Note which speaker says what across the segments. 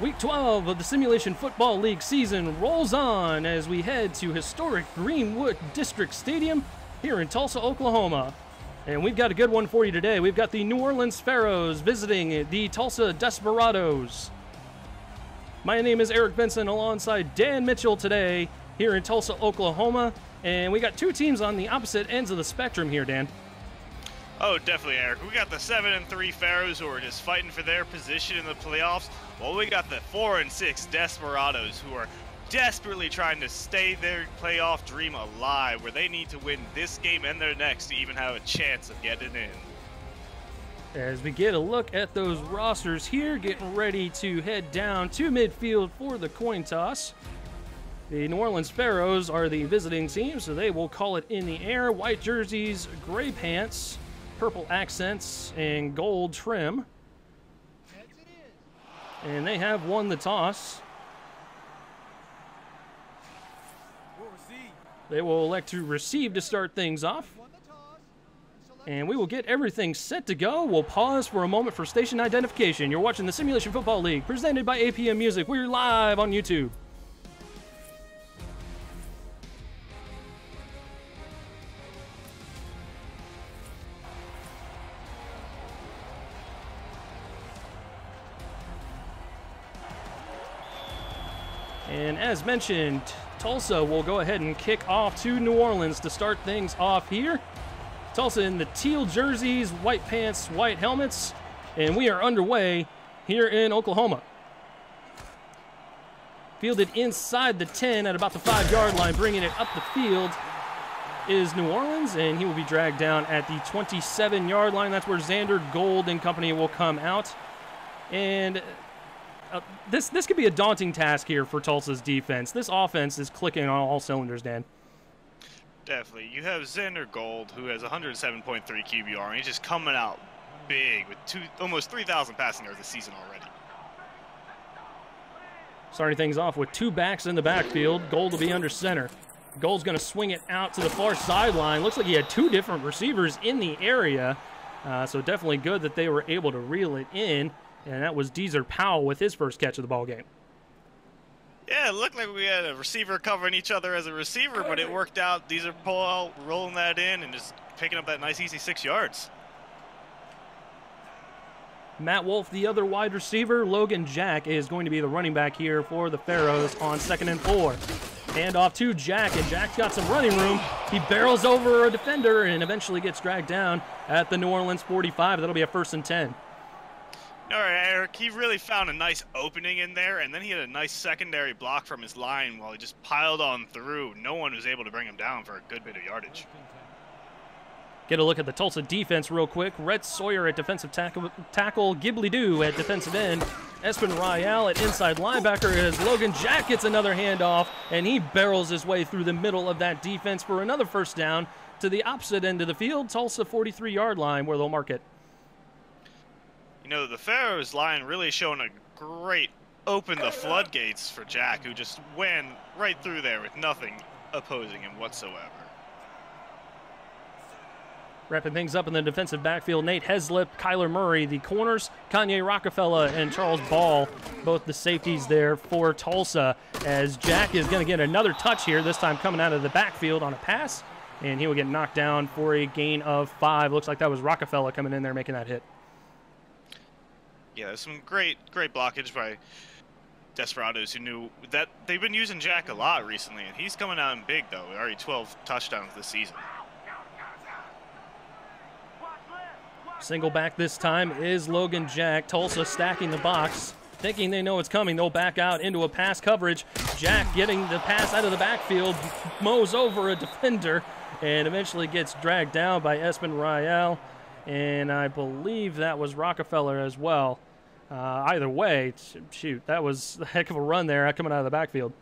Speaker 1: Week 12 of the Simulation Football League season rolls on as we head to historic Greenwood District Stadium here in Tulsa, Oklahoma. And we've got a good one for you today. We've got the New Orleans Pharaohs visiting the Tulsa Desperados. My name is Eric Benson alongside Dan Mitchell today here in Tulsa, Oklahoma. And we got two teams on the opposite ends of the spectrum here, Dan.
Speaker 2: Oh, definitely, Eric. We got the 7-3 Pharaohs who are just fighting for their position in the playoffs. Well, we got the 4-6 Desperados who are desperately trying to stay their playoff dream alive, where they need to win this game and their next to even have a chance of getting in.
Speaker 1: As we get a look at those rosters here, getting ready to head down to midfield for the coin toss. The New Orleans Pharaohs are the visiting team, so they will call it in the air. White jerseys, gray pants, purple accents, and gold trim. And they have won the toss. They will elect to receive to start things off. And we will get everything set to go. We'll pause for a moment for station identification. You're watching the Simulation Football League, presented by APM Music. We're live on YouTube. And as mentioned, Tulsa will go ahead and kick off to New Orleans to start things off here. Tulsa in the teal jerseys, white pants, white helmets, and we are underway here in Oklahoma. Fielded inside the 10 at about the 5-yard line, bringing it up the field is New Orleans, and he will be dragged down at the 27-yard line. That's where Xander Gold and company will come out. And this could be a daunting task here for Tulsa's defense. This offense is clicking on all cylinders, Dan.
Speaker 2: Definitely. You have Xander Gold, who has 107.3 QBR, and he's just coming out big with almost 3,000 passing yards this season already.
Speaker 1: Starting things off with two backs in the backfield. Gold will be under center. Gold's going to swing it out to the far sideline. Looks like he had two different receivers in the area, so definitely good that they were able to reel it in. And that was Deezer Powell with his first catch of the ball game.
Speaker 2: Yeah, it looked like we had a receiver covering each other as a receiver, but it worked out. Deezer Powell rolling that in and just picking up that nice, easy 6 yards.
Speaker 1: Matt Wolf, the other wide receiver. Logan Jack is going to be the running back here for the Pharaohs on 2nd and 4. Hand off to Jack, and Jack's got some running room. He barrels over a defender and eventually gets dragged down at the New Orleans 45. That'll be a 1st and 10.
Speaker 2: All right, Eric, he really found a nice opening in there, and then he had a nice secondary block from his line while he just piled on through. No one was able to bring him down for a good bit of yardage.
Speaker 1: Get a look at the Tulsa defense real quick. Rhett Sawyer at defensive tackle, Ghibli Doo at defensive end, Espen Royale at inside linebacker as Logan Jack gets another handoff, and he barrels his way through the middle of that defense for another first down to the opposite end of the field, Tulsa 43-yard line where they'll mark it.
Speaker 2: You know, the Pharaohs line really showing a great open the floodgates for Jack, who just went right through there with nothing opposing him whatsoever.
Speaker 1: Wrapping things up in the defensive backfield, Nate Heslip, Kyler Murray, the corners, Kanye Rockefeller, and Charles Ball, both the safeties there for Tulsa, as Jack is going to get another touch here, this time coming out of the backfield on a pass, and he will get knocked down for a gain of 5. Looks like that was Rockefeller coming in there making that hit.
Speaker 2: Yeah, there's some great blockage by Desperados, who knew that they've been using Jack a lot recently, and he's coming out in big, though. Already 12 touchdowns this season.
Speaker 1: Single back this time is Logan Jack. Tulsa stacking the box, thinking they know it's coming. They'll back out into a pass coverage. Jack getting the pass out of the backfield, mows over a defender, and eventually gets dragged down by Espen Royale. And I believe that was Rockefeller as well. Either way, shoot, that was a heck of a run there coming out of the backfield.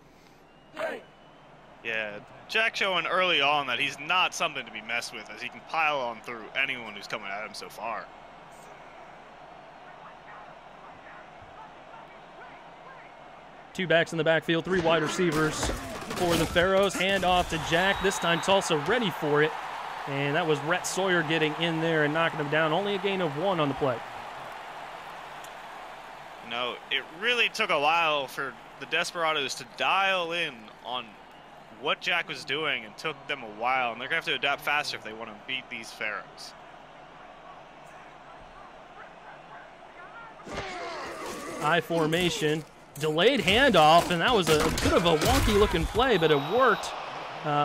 Speaker 2: Yeah, Jack showing early on that he's not something to be messed with, as he can pile on through anyone who's coming at him so far.
Speaker 1: Two backs in the backfield, 3 wide receivers for the Pharaohs. Hand off to Jack. This time Tulsa ready for it. And that was Rhett Sawyer getting in there and knocking him down. Only a gain of 1 on the play.
Speaker 2: No, it really took a while for the Desperados to dial in on what Jack was doing, and took them a while, and they're going to have to adapt faster if they want to beat these Pharaohs.
Speaker 1: I formation, delayed handoff, and that was a bit of a wonky-looking play, but it worked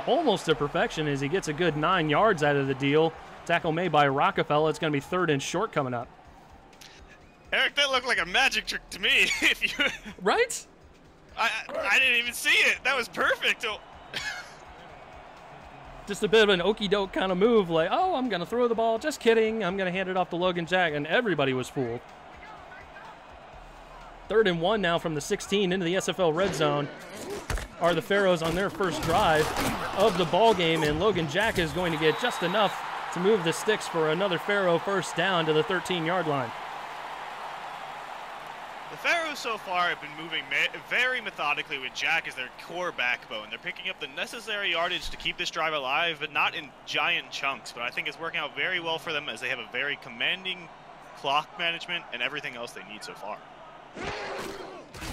Speaker 1: almost to perfection as he gets a good 9 yards out of the deal. Tackle made by Rockefeller. It's going to be 3rd and short coming up.
Speaker 2: Eric, that looked like a magic trick to me. If you
Speaker 1: Right?
Speaker 2: I didn't even see it. That was perfect. Oh.
Speaker 1: Just a bit of an okey-doke kind of move, like, oh, I'm going to throw the ball. Just kidding. I'm going to hand it off to Logan Jack, and everybody was fooled. 3rd and 1 now from the 16 into the SFL red zone. Are the Pharaohs on their first drive of the ball game, and Logan Jack is going to get just enough to move the sticks for another Pharaoh first down to the 13-yard line.
Speaker 2: The Pharaohs so far have been moving very methodically with Jack as their core backbone. They're picking up the necessary yardage to keep this drive alive, but not in giant chunks. But I think it's working out very well for them as they have a very commanding clock management and everything else they need so far.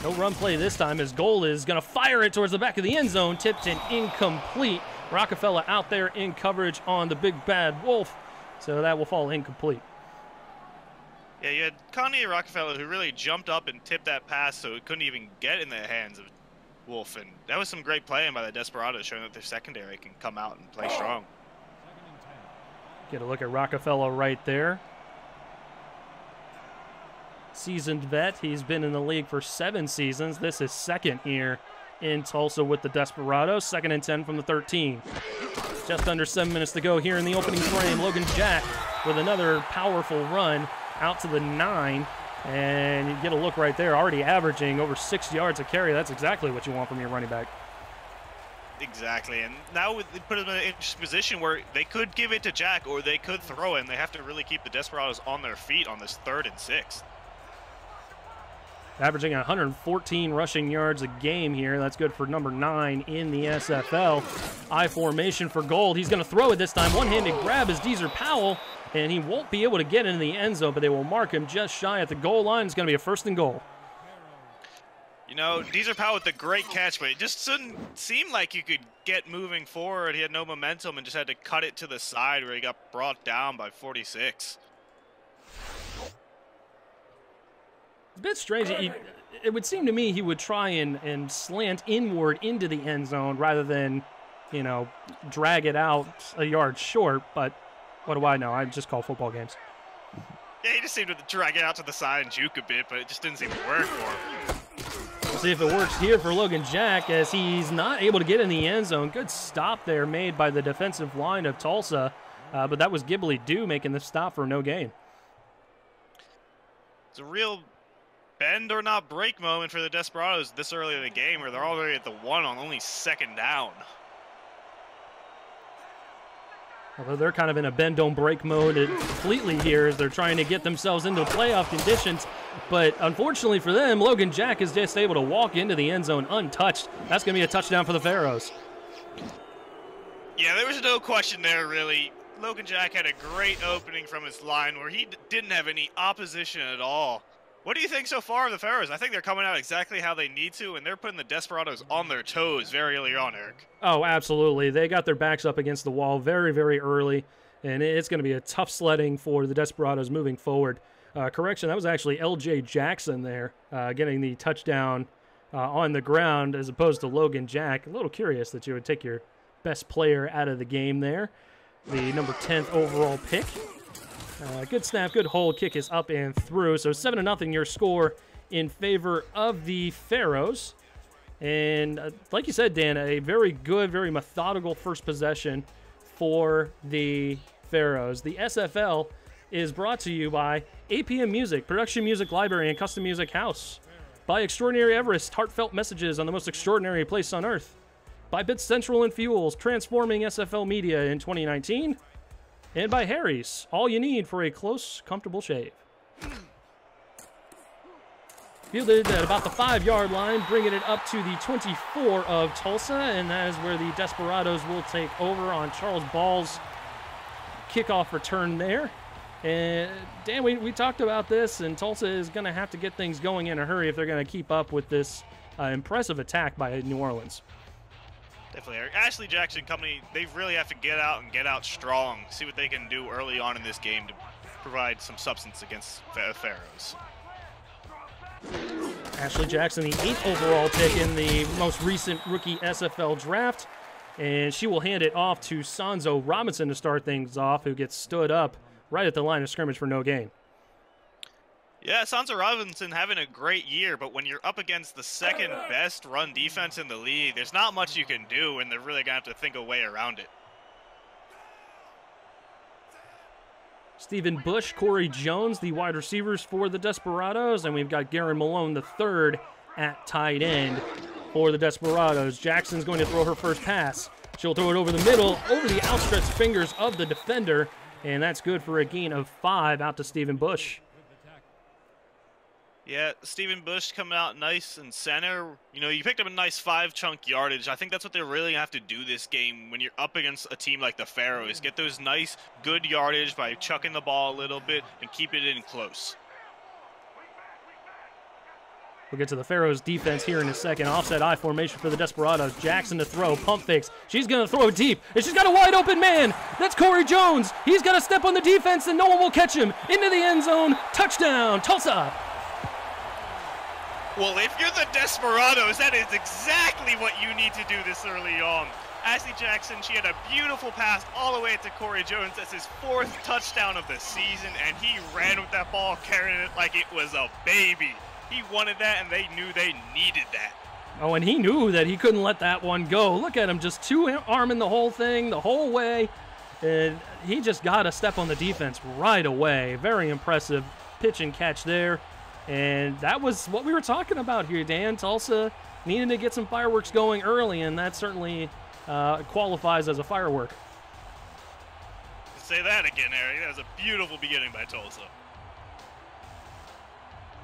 Speaker 1: No run play this time as Goal is going to fire it towards the back of the end zone. Tipped and incomplete. Rockefeller out there in coverage on the big bad Wolf, so that will fall incomplete.
Speaker 2: Yeah, you had Connie Rockefeller who really jumped up and tipped that pass so it couldn't even get in the hands of Wolf, and that was some great playing by the Desperados, showing that their secondary can come out and play strong.
Speaker 1: Get a look at Rockefeller right there. Seasoned vet. He's been in the league for 7 seasons. This is 2nd year in Tulsa with the Desperados. 2nd and 10 from the 13. Just under 7 minutes to go here in the opening frame. Logan Jack with another powerful run out to the 9. And you get a look right there, already averaging over 6 yards a carry. That's exactly what you want from your running back.
Speaker 2: Exactly, and now they put them in an interesting position where they could give it to Jack or they could throw it, and they have to really keep the Desperados on their feet on this 3rd and 6.
Speaker 1: Averaging 114 rushing yards a game here. That's good for number 9 in the SFL. I formation for Gold. He's going to throw it this time. One-handed grab is Deezer Powell, and he won't be able to get into the end zone, but they will mark him just shy at the goal line. It's going to be a 1st and goal.
Speaker 2: You know, Deezer Powell with the great catch, but it just didn't seem like you could get moving forward. He had no momentum and just had to cut it to the side where he got brought down by 46.
Speaker 1: It's a bit strange. It would seem to me he would try and slant inward into the end zone rather than, you know, drag it out a yard short. But what do I know? I just call football games.
Speaker 2: Yeah, he just seemed to drag it out to the side and juke a bit, but it just didn't seem to work for him.
Speaker 1: We'll see if it works here for Logan Jack as he's not able to get in the end zone. Good stop there made by the defensive line of Tulsa, but that was Ghibli Dew making the stop for no gain.
Speaker 2: It's a real bend or not break moment for the Desperados this early in the game where they're already at the 1 on only 2nd down.
Speaker 1: Although they're kind of in a bend don't break mode completely here as they're trying to get themselves into playoff conditions. But unfortunately for them, Logan Jack is just able to walk into the end zone untouched. That's going to be a touchdown for the Pharaohs.
Speaker 2: Yeah, there was no question there, really. Logan Jack had a great opening from his line where he didn't have any opposition at all. What do you think so far of the Pharaohs? I think they're coming out exactly how they need to, and they're putting the Desperados on their toes very early on, Eric.
Speaker 1: Oh, absolutely. They got their backs up against the wall very, very early, and it's going to be a tough sledding for the Desperados moving forward. Correction, that was actually L.J. Jackson there getting the touchdown on the ground as opposed to Logan Jack. A little curious that you would take your best player out of the game there. The number 10th overall pick. Good snap, good hold, kick is up and through. So 7-0 your score in favor of the Pharaohs. And like you said, Dan, a very good, very methodical first possession for the Pharaohs. The SFL is brought to you by APM Music, Production Music Library and Custom Music House. By Extraordinary Everest, heartfelt messages on the most extraordinary place on earth. By Bit Central and Fuels, transforming SFL media in 2019. And by Harry's, all you need for a close, comfortable shave. Fielded at about the 5-yard line, bringing it up to the 24 of Tulsa, and that is where the Desperados will take over on Charles Ball's kickoff return there. And Dan, we talked about this, and Tulsa is going to have to get things going in a hurry if they're going to keep up with this impressive attack by New Orleans.
Speaker 2: Definitely, Eric. Ashley Jackson Company, they really have to get out and get out strong, see what they can do early on in this game to provide some substance against the Pharaohs.
Speaker 1: Ashley Jackson, the 8th overall pick in the most recent rookie SFL draft, and she will hand it off to Sanzo Robinson to start things off, who gets stood up right at the line of scrimmage for no gain.
Speaker 2: Yeah, Sansa Robinson having a great year, but when you're up against the second best run defense in the league, there's not much you can do, and they're really going to have to think a way around it.
Speaker 1: Stephen Bush, Corey Jones, the wide receivers for the Desperados, and we've got Garen Malone III at tight end for the Desperados. Jackson's going to throw her first pass. She'll throw it over the middle, over the outstretched fingers of the defender, and that's good for a gain of 5 out to Stephen Bush.
Speaker 2: Yeah, Stephen Bush coming out nice in center. You know, you picked up a nice 5-chunk yardage. I think that's what they really have to do this game when you're up against a team like the Pharaohs. Get those nice, good yardage by chucking the ball a little bit and keep it in close.
Speaker 1: We'll get to the Pharaohs defense here in a second. Offset I formation for the Desperados. Jackson to throw, pump fakes. She's going to throw deep, and she's got a wide open man. That's Corey Jones. He's got to step on the defense, and no one will catch him. Into the end zone. Touchdown, Tulsa.
Speaker 2: Well, if you're the Desperados, that is exactly what you need to do this early on. Ashley Jackson, she had a beautiful pass all the way to Corey Jones. That's his 4th touchdown of the season, and he ran with that ball, carrying it like it was a baby. He wanted that, and they knew they needed that.
Speaker 1: Oh, and he knew that he couldn't let that one go. Look at him, just 2-arming the whole thing the whole way. And he just got a step on the defense right away. Very impressive pitch and catch there. And that was what we were talking about here, Dan. Tulsa needed to get some fireworks going early, and that certainly qualifies as a firework.
Speaker 2: Say that again, Eric. That was a beautiful beginning by Tulsa.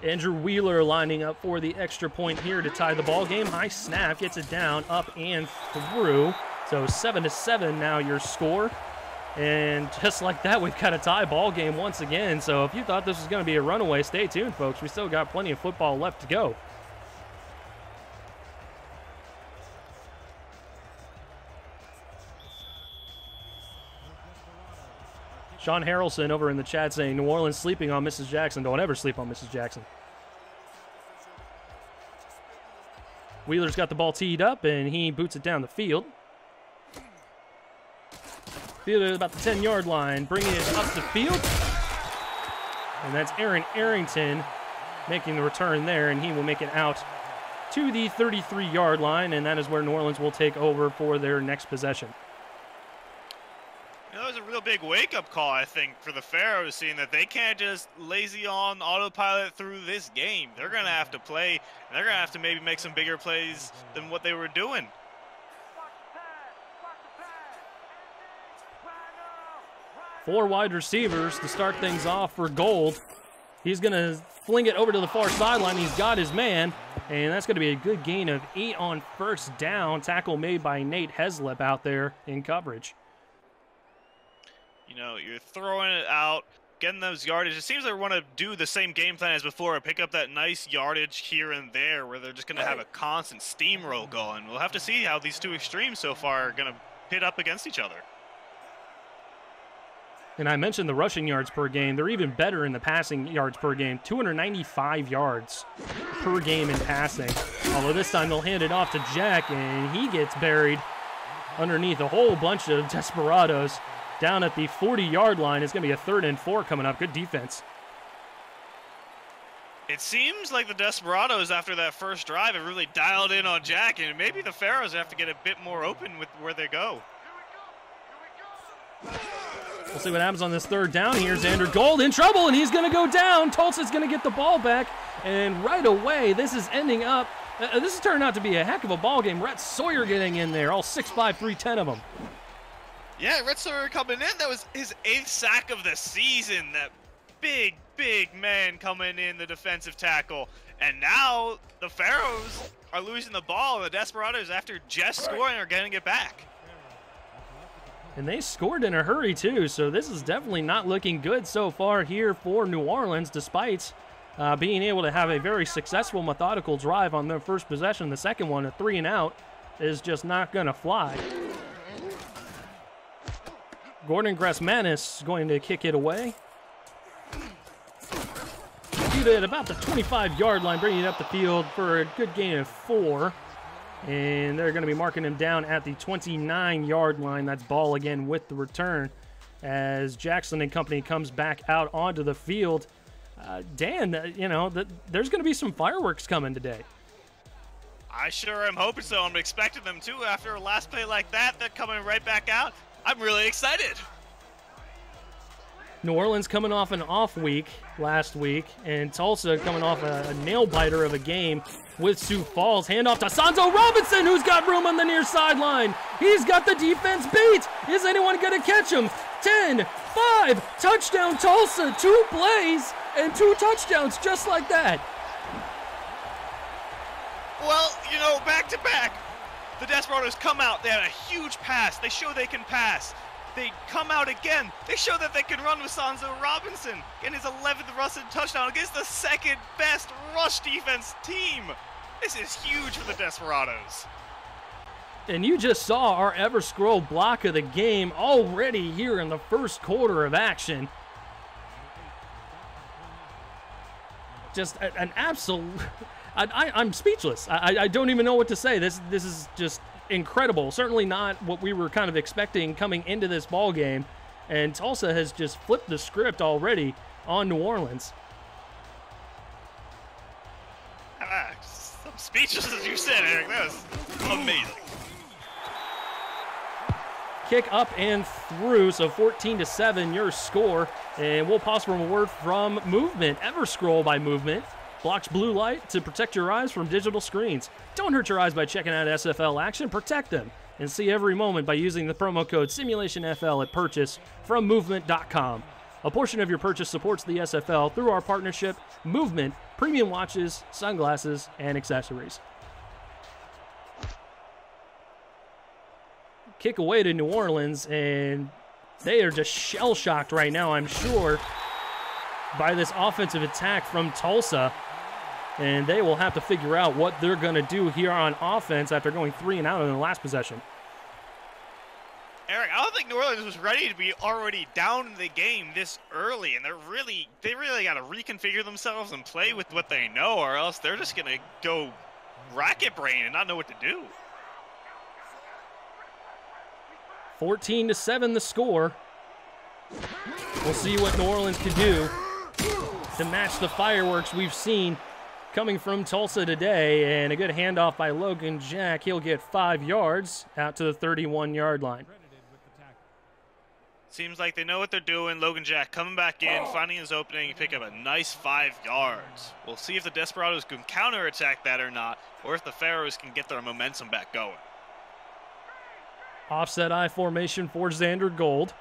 Speaker 1: Andrew Wheeler lining up for the extra point here to tie the ball game. High snap, gets it down, up and through. So 7-7 now your score. And just like that, we've got a tie ball game once again. So if you thought this was going to be a runaway, stay tuned, folks. We still got plenty of football left to go. Sean Harrelson over in the chat saying, New Orleans sleeping on Mrs. Jackson. Don't ever sleep on Mrs. Jackson. Wheeler's got the ball teed up, and he boots it down the field. Field at about the 10-yard line, bringing it up the field. And that's Aaron Arrington making the return there, and he will make it out to the 33-yard line, and that is where New Orleans will take over for their next possession.
Speaker 2: That was a real big wake-up call, I think, for the Pharaohs, seeing that they can't just lazy on autopilot through this game. They're going to have to play, and they're going to have to maybe make some bigger plays than what they were doing.
Speaker 1: Four wide receivers to start things off for Gold. He's going to fling it over to the far sideline. He's got his man, and that's going to be a good gain of 8 on first down. Tackle made by Nate Heslip out there in coverage.
Speaker 2: You know, you're throwing it out, getting those yardage. It seems they want to do the same game plan as before, pick up that nice yardage here and there where they're just going to have a constant steamroll going. We'll have to see how these two extremes so far are going to pit up against each other.
Speaker 1: And I mentioned the rushing yards per game. They're even better in the passing yards per game. 295 yards per game in passing. Although this time they'll hand it off to Jack, and he gets buried underneath a whole bunch of Desperados. Down at the 40-yard line. It's going to be a 3rd and 4 coming up. Good defense.
Speaker 2: It seems like the Desperados, after that first drive, have really dialed in on Jack, and maybe the Pharaohs have to get a bit more open with where they go.
Speaker 1: We'll see what happens on this 3rd down here. Xander Gold in trouble, and he's going to go down. Tulsa's going to get the ball back, and right away, this is ending up. This is turning out to be a heck of a ball game. Rhett Sawyer getting in there, all 6'5", 310 of them.
Speaker 2: Yeah, Rhett Sawyer coming in. That was his 8th sack of the season. That big, big man coming in, the defensive tackle. And now the Pharaohs are losing the ball. The Desperados, after just scoring, are getting it back.
Speaker 1: And they scored in a hurry, too, so this is definitely not looking good so far here for New Orleans, despite being able to have a very successful, methodical drive on their first possession. The second one, a 3-and-out, is just not going to fly. Gordon Gressmanis is going to kick it away. Shoot it at about the 25-yard line, bringing it up the field for a good gain of 4. And they're going to be marking him down at the 29-yard line. That's ball again with the return as Jackson and company comes back out onto the field. Dan, you know, there's going to be some fireworks coming today.
Speaker 2: I sure am hoping so. I'm expecting them to after a last play like that. They're coming right back out. I'm really excited.
Speaker 1: New Orleans coming off an off week last week, and Tulsa coming off a nail-biter of a game with Sioux Falls. Handoff to Sanzo Robinson, who's got room on the near sideline. He's got the defense beat. Is anyone going to catch him? 10, 5, touchdown Tulsa. 2 plays and 2 touchdowns just like that.
Speaker 2: Well, you know, back to back, the Desperados come out. They have a huge pass. They show they can pass. They come out again. They show that they can run with Sanzo Robinson in his 11th rushing touchdown against the second best rush defense team. This is huge for the Desperados.
Speaker 1: And you just saw our ever-scroll block of the game already here in the first quarter of action. Just an absolute... I'm speechless. I don't even know what to say. This is just incredible. Certainly not what we were kind of expecting coming into this ball game. And Tulsa has just flipped the script already on New Orleans.
Speaker 2: I'm speechless as you said, Eric. That was amazing.
Speaker 1: Kick up and through, so 14-7 your score. And we'll pause for a word from Movement. Ever-scroll by Movement. Blocks blue light to protect your eyes from digital screens. Don't hurt your eyes by checking out SFL action. Protect them and see every moment by using the promo code SimulationFL at purchase from Movement.com. A portion of your purchase supports the SFL through our partnership, Movement, premium watches, sunglasses, and accessories. Kick away to New Orleans, and they are just shell-shocked right now, I'm sure, by this offensive attack from Tulsa. And they will have to figure out what they're going to do here on offense after going 3-and-out in the last possession.
Speaker 2: Eric, I don't think New Orleans was ready to be already down in the game this early, and they really got to reconfigure themselves and play with what they know, or else they're just going to go racket brain and not know what to do.
Speaker 1: 14-7 the score. We'll see what New Orleans can do to match the fireworks we've seen coming from Tulsa today. And a good handoff by Logan Jack. He'll get 5 yards out to the 31-yard line.
Speaker 2: Seems like they know what they're doing. Logan Jack coming back in, finding his opening, pick up a nice 5 yards. We'll see if the Desperados can counterattack that or not, or if the Pharaohs can get their momentum back going.
Speaker 1: Offset I formation for Xander Gold.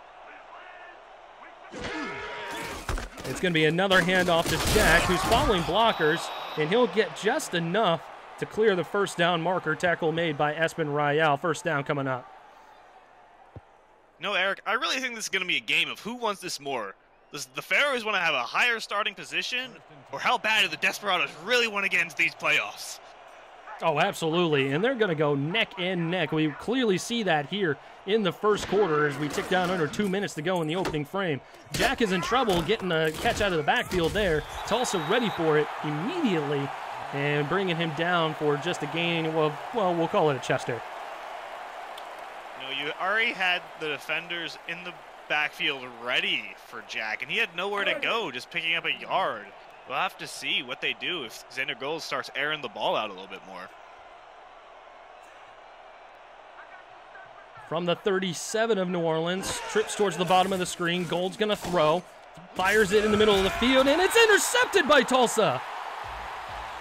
Speaker 1: It's going to be another handoff to Jack, who's following blockers, and he'll get just enough to clear the first down marker. Tackle made by Espen Royale. First down coming up.
Speaker 2: No, Eric, I really think this is going to be a game of who wants this more. Does the Pharaohs want to have a higher starting position, or how bad do the Desperados really want to get into these playoffs?
Speaker 1: Oh, absolutely, and they're going to go neck and neck. We clearly see that here in the first quarter as we tick down under 2 minutes to go in the opening frame. Jack is in trouble getting a catch out of the backfield there. Tulsa ready for it immediately and bringing him down for just a gain of, well, we'll call it a chester.
Speaker 2: You already had the defenders in the backfield ready for Jack, and he had nowhere to go, just picking up a yard. We'll have to see what they do if Xander Gold starts airing the ball out a little bit more.
Speaker 1: From the 37 of New Orleans, trips towards the bottom of the screen. Gold's going to throw, fires it in the middle of the field, and it's intercepted by Tulsa.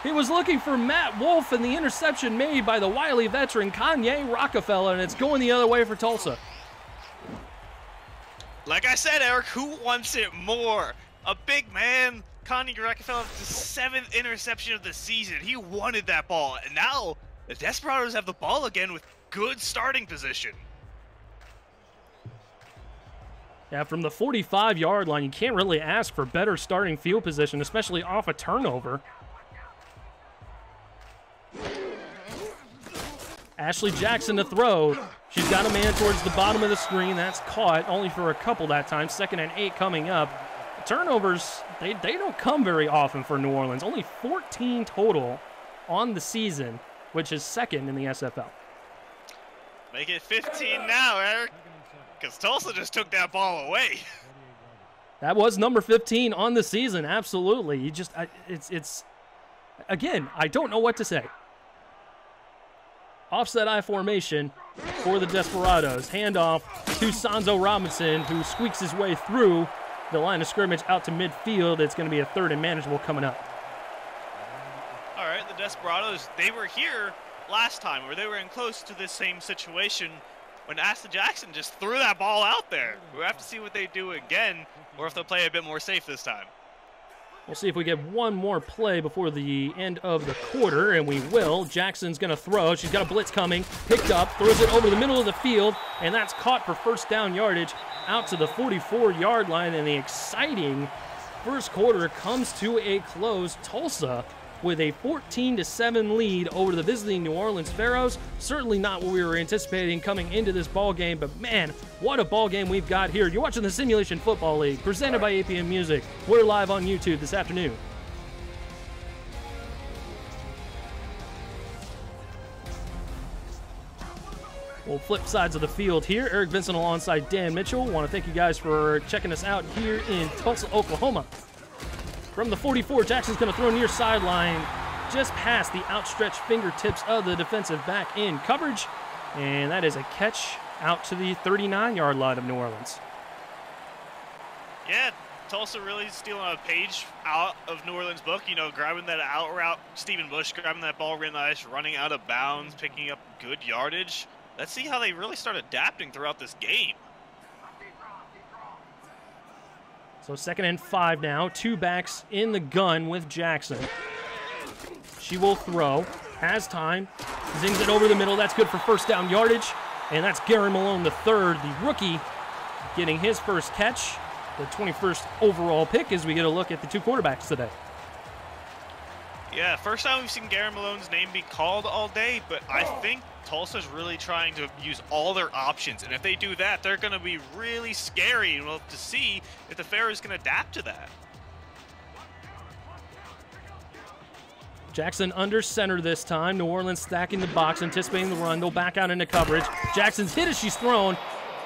Speaker 1: He was looking for Matt Wolf, and the interception made by the wily veteran Kanye Rockefeller, and it's going the other way for Tulsa.
Speaker 2: Like I said, Eric, who wants it more? A big man, Kanye Rockefeller, the 7th interception of the season. He wanted that ball, and now the Desperados have the ball again with good starting position.
Speaker 1: Yeah, from the 45-yard line, you can't really ask for better starting field position, especially off a turnover. Ashley Jackson to throw. She's got a man towards the bottom of the screen. That's caught, only for a couple that time. 2nd and 8 coming up. Turnovers, they don't come very often for New Orleans. Only 14 total on the season, which is 2nd in the SFL.
Speaker 2: Make it 15 now, Eric, because Tulsa just took that ball away.
Speaker 1: That was number 15 on the season, absolutely. You just, it's again, I don't know what to say. Offset I formation for the Desperados. Handoff to Sanzo Robinson, who squeaks his way through the line of scrimmage out to midfield. It's going to be a 3rd and manageable coming up.
Speaker 2: All right, the Desperados, they were here last time, where they were in close to this same situation when Ashley Jackson just threw that ball out there. We'll have to see what they do again, or if they'll play a bit more safe this time.
Speaker 1: We'll see if we get one more play before the end of the quarter, and we will. Jackson's going to throw. She's got a blitz coming. Picked up, throws it over the middle of the field, and that's caught for 1st down yardage out to the 44-yard line, and the exciting first quarter comes to a close. Tulsa with a 14-7 lead over the visiting New Orleans Pharaohs. Certainly not what we were anticipating coming into this ball game, but man, what a ball game we've got here. You're watching the Simulation Football League, presented by APM Music. We're live on YouTube this afternoon. We'll flip sides of the field here. Eric Vincent alongside Dan Mitchell. Want to thank you guys for checking us out here in Tulsa, Oklahoma. From the 44, Jackson's going to throw near sideline, just past the outstretched fingertips of the defensive back in coverage. And that is a catch out to the 39-yard line of New Orleans.
Speaker 2: Yeah, Tulsa really stealing a page out of New Orleans' book. You know, grabbing that out route, Stephen Bush grabbing that ball real nice, running out of bounds, picking up good yardage. Let's see how they really start adapting throughout this game.
Speaker 1: So 2nd and 5 now. 2 backs in the gun with Jackson. She will throw. Has time. Zings it over the middle. That's good for 1st down yardage. And that's Gary Malone the third, the rookie, getting his first catch. The 21st overall pick as we get a look at the 2 quarterbacks today.
Speaker 2: Yeah, first time we've seen Gary Malone's name be called all day, but I think Tulsa's really trying to use all their options, and if they do that, they're going to be really scary, and we'll have to see if the Pharaohs can adapt to that.
Speaker 1: Jackson under center this time. New Orleans stacking the box, anticipating the run. They'll back out into coverage. Jackson's hit as she's thrown,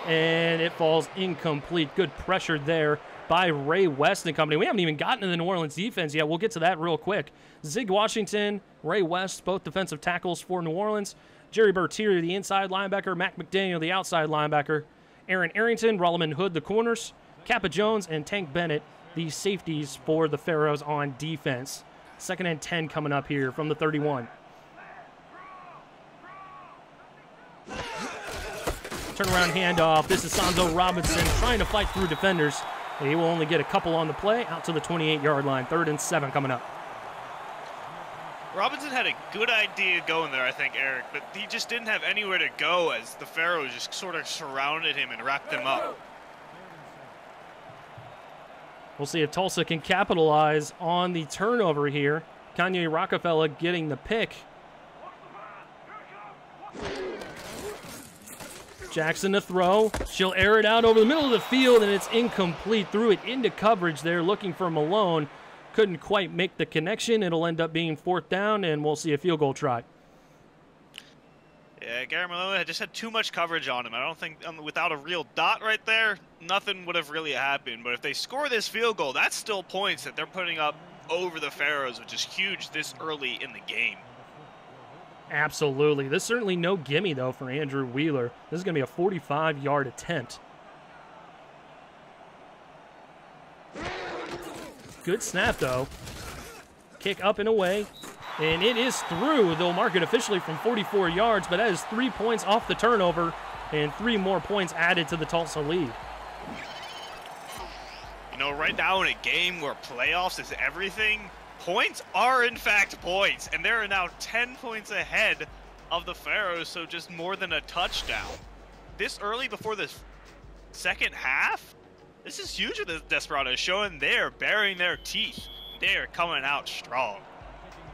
Speaker 1: and it falls incomplete. Good pressure there by Ray West and company. We haven't even gotten to the New Orleans defense yet. We'll get to that real quick. Zig Washington, Ray West, both defensive tackles for New Orleans. Jerry Bertieri, the inside linebacker. Mac McDaniel, the outside linebacker. Aaron Arrington, Rolleman Hood, the corners. Kappa Jones and Tank Bennett, the safeties for the Pharaohs on defense. 2nd and 10 coming up here from the 31. Turnaround handoff. This is Sanzo Robinson trying to fight through defenders. He will only get a couple on the play out to the 28-yard line. 3rd and 7 coming up.
Speaker 2: Robinson had a good idea going there, I think, Eric, but he just didn't have anywhere to go as the Pharaohs just sort of surrounded him and wrapped him up.
Speaker 1: We'll see if Tulsa can capitalize on the turnover here. Kanye Rockefeller getting the pick. Jackson to throw. She'll air it out over the middle of the field, and it's incomplete. Threw it into coverage there, looking for Malone. Couldn't quite make the connection. It'll end up being 4th down, and we'll see a field goal try.
Speaker 2: Yeah, Gary Malone just had too much coverage on him. I don't think without a real dot right there, nothing would have really happened. But if they score this field goal, that's still points that they're putting up over the Pharaohs, which is huge this early in the game.
Speaker 1: Absolutely. This is certainly no gimme, though, for Andrew Wheeler. This is going to be a 45-yard attempt. Good snap, though. Kick up and away. And it is through. They'll mark it officially from 44 yards, but that is 3 points off the turnover and 3 more points added to the Tulsa lead.
Speaker 2: You know, right now in a game where playoffs is everything, points are in fact points, and they're now 10 points ahead of the Pharaohs, so just more than a touchdown. This early before the second half, This is huge with the Desperados, showing they're baring their teeth. They are coming out strong.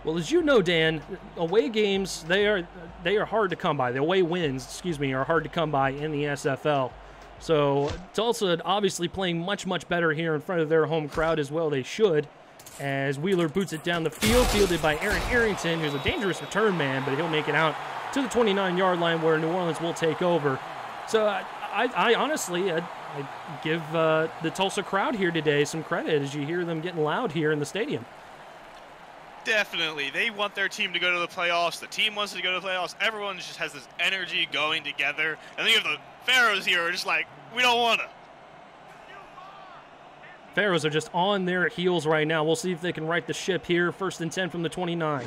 Speaker 1: Well, as you know, Dan, away games, they are hard to come by. The away wins, excuse me, are hard to come by in the SFL. So Tulsa obviously playing much, much better here in front of their home crowd as well. They should, as Wheeler boots it down the field, fielded by Aaron Arrington, who's a dangerous return man, but he'll make it out to the 29-yard line where New Orleans will take over. So I honestly, I give the Tulsa crowd here today some credit as you hear them getting loud here in the stadium.
Speaker 2: Definitely. They want their team to go to the playoffs. The team wants to go to the playoffs. Everyone just has this energy going together. And then you have the Pharaohs here who are just like, we don't want to.
Speaker 1: Pharaohs are just on their heels right now. We'll see if they can right the ship here. 1st and 10 from the 29.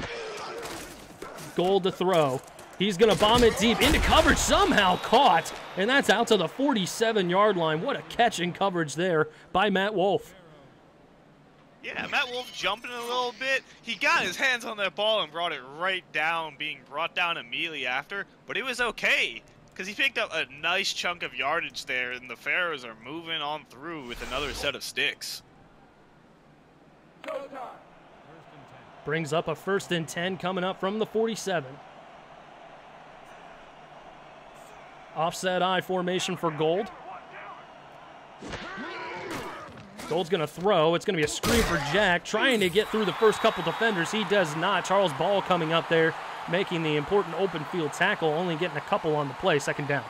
Speaker 1: Gold to throw. He's going to bomb it deep into coverage, somehow caught. And that's out to the 47-yard line. What a catch in coverage there by Matt Wolf.
Speaker 2: Yeah, Matt Wolf jumping a little bit. He got his hands on that ball and brought it right down, being brought down immediately after. But it was okay, because he picked up a nice chunk of yardage there, and the Pharaohs are moving on through with another set of sticks.
Speaker 1: Brings up a 1st and 10 coming up from the 47. Offset I formation for Gold. Gold's going to throw. It's going to be a screen for Jack, trying to get through the first couple defenders. He does not. Charles Ball coming up there, making the important open field tackle, only getting a couple on the play, 2nd down.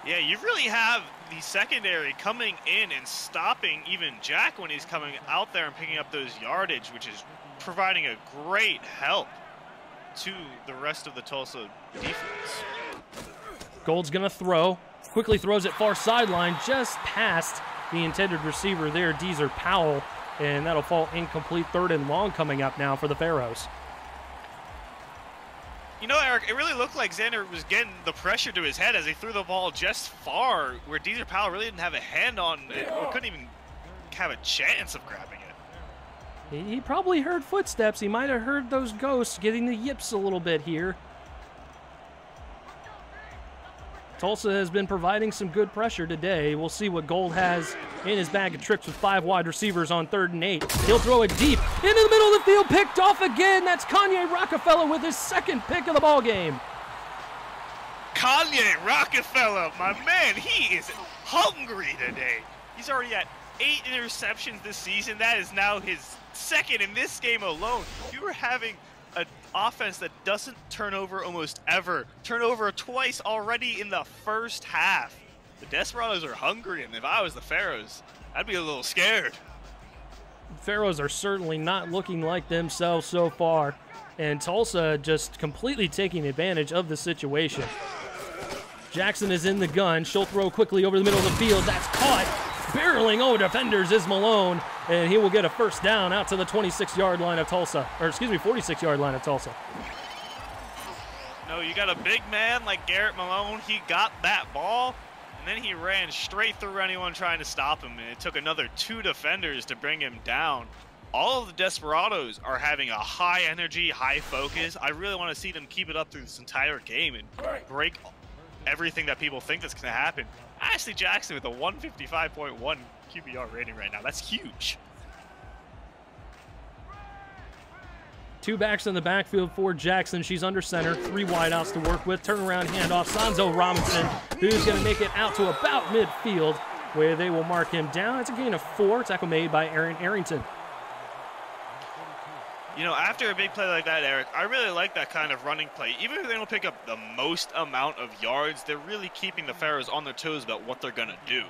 Speaker 2: Yeah, you really have the secondary coming in and stopping even Jack when he's coming out there and picking up those yardage, which is providing a great help to the rest of the Tulsa defense.
Speaker 1: Gold's going to throw. Quickly throws it far sideline, just past the intended receiver there, Deezer Powell, and that'll fall incomplete. 3rd and long coming up now for the Pharaohs.
Speaker 2: You know, Eric, it really looked like Xander was getting the pressure to his head as he threw the ball just far, where Deezer Powell really didn't have a hand on it, or couldn't even have a chance of grabbing it.
Speaker 1: He probably heard footsteps. He might have heard those ghosts getting the yips a little bit here. Tulsa has been providing some good pressure today. We'll see what Gold has in his bag of tricks with 5 wide receivers on 3rd and 8. He'll throw it deep into the middle of the field, picked off again. That's Kanye Rockefeller with his 2nd pick of the ball game.
Speaker 2: Kanye Rockefeller, my man, he is hungry today. He's already at 8 interceptions this season. That is now his 2nd in this game alone. You are having an offense that doesn't turn over almost ever. Turn over twice already in the 1st half. The Desperados are hungry, and if I was the Pharaohs, I'd be a little scared.
Speaker 1: Pharaohs are certainly not looking like themselves so far, and Tulsa just completely taking advantage of the situation. Jackson is in the gun. She'll throw quickly over the middle of the field. That's caught. Barreling over defenders is Malone, and he will get a 1st down out to the 26-yard line of Tulsa, or excuse me, 46-yard line of Tulsa.
Speaker 2: No, you got a big man like Garrett Malone. He got that ball, and then he ran straight through anyone trying to stop him, and it took another 2 defenders to bring him down. All of the Desperados are having a high energy, high focus. I really want to see them keep it up through this entire game and break everything that people think that's going to happen. Ashley Jackson with a 155.1 QBR rating right now. That's huge.
Speaker 1: 2 backs in the backfield for Jackson. She's under center. 3 wideouts to work with. Turnaround handoff. Sanzo Robinson, who's going to make it out to about midfield, where they will mark him down. It's a gain of 4. Tackle made by Aaron Arrington.
Speaker 2: You know, after a big play like that, Eric, I really like that kind of running play. Even if they don't pick up the most amount of yards, they're really keeping the Pharaohs on their toes about what they're going to do.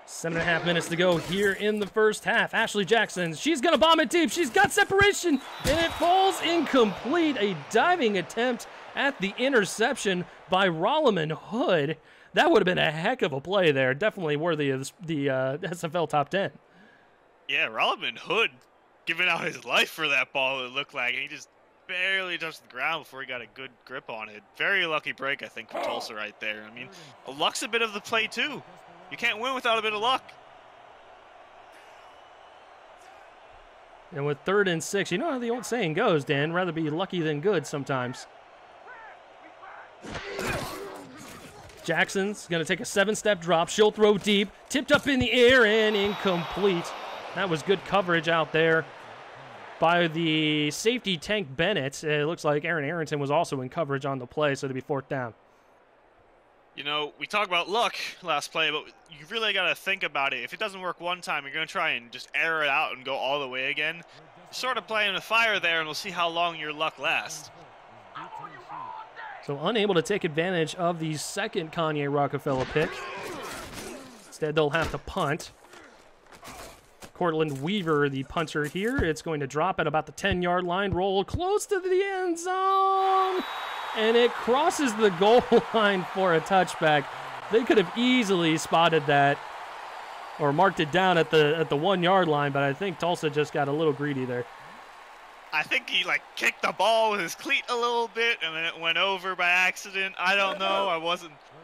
Speaker 1: Seven and a half minutes to go here in the 1st half. Ashley Jackson, she's going to bomb it deep. She's got separation, and it falls incomplete. A diving attempt at the interception by Rolliman Hood. That would have been a heck of a play there. Definitely worthy of the SFL top 10.
Speaker 2: Yeah, Rolliman Hood giving out his life for that ball, it looked like. And he just barely touched the ground before he got a good grip on it. Very lucky break, I think, for Tulsa right there. I mean, luck's a bit of the play, too. You can't win without a bit of luck.
Speaker 1: And with 3rd and 6, you know how the old saying goes, Dan, rather be lucky than good sometimes. Jackson's going to take a 7-step drop. She'll throw deep. Tipped up in the air and incomplete. That was good coverage out there by the safety Tank Bennett. It looks like Aaron Arrington was also in coverage on the play, so it'll be 4th down.
Speaker 2: You know, we talk about luck last play, but you really got to think about it. If it doesn't work one time, you're going to try and just air it out and go all the way again. Sort of playing with fire there, and we'll see how long your luck lasts.
Speaker 1: So unable to take advantage of the second Kanye Rockefeller pick. Instead, they'll have to punt. Cortland Weaver, the punter here. It's going to drop at about the 10-yard line, roll close to the end zone, and it crosses the goal line for a touchback. They could have easily spotted that or marked it down at the 1-yard line, but I think Tulsa just got a little greedy there.
Speaker 2: I think he kicked the ball with his cleat a little bit, and then it went over by accident. I don't know.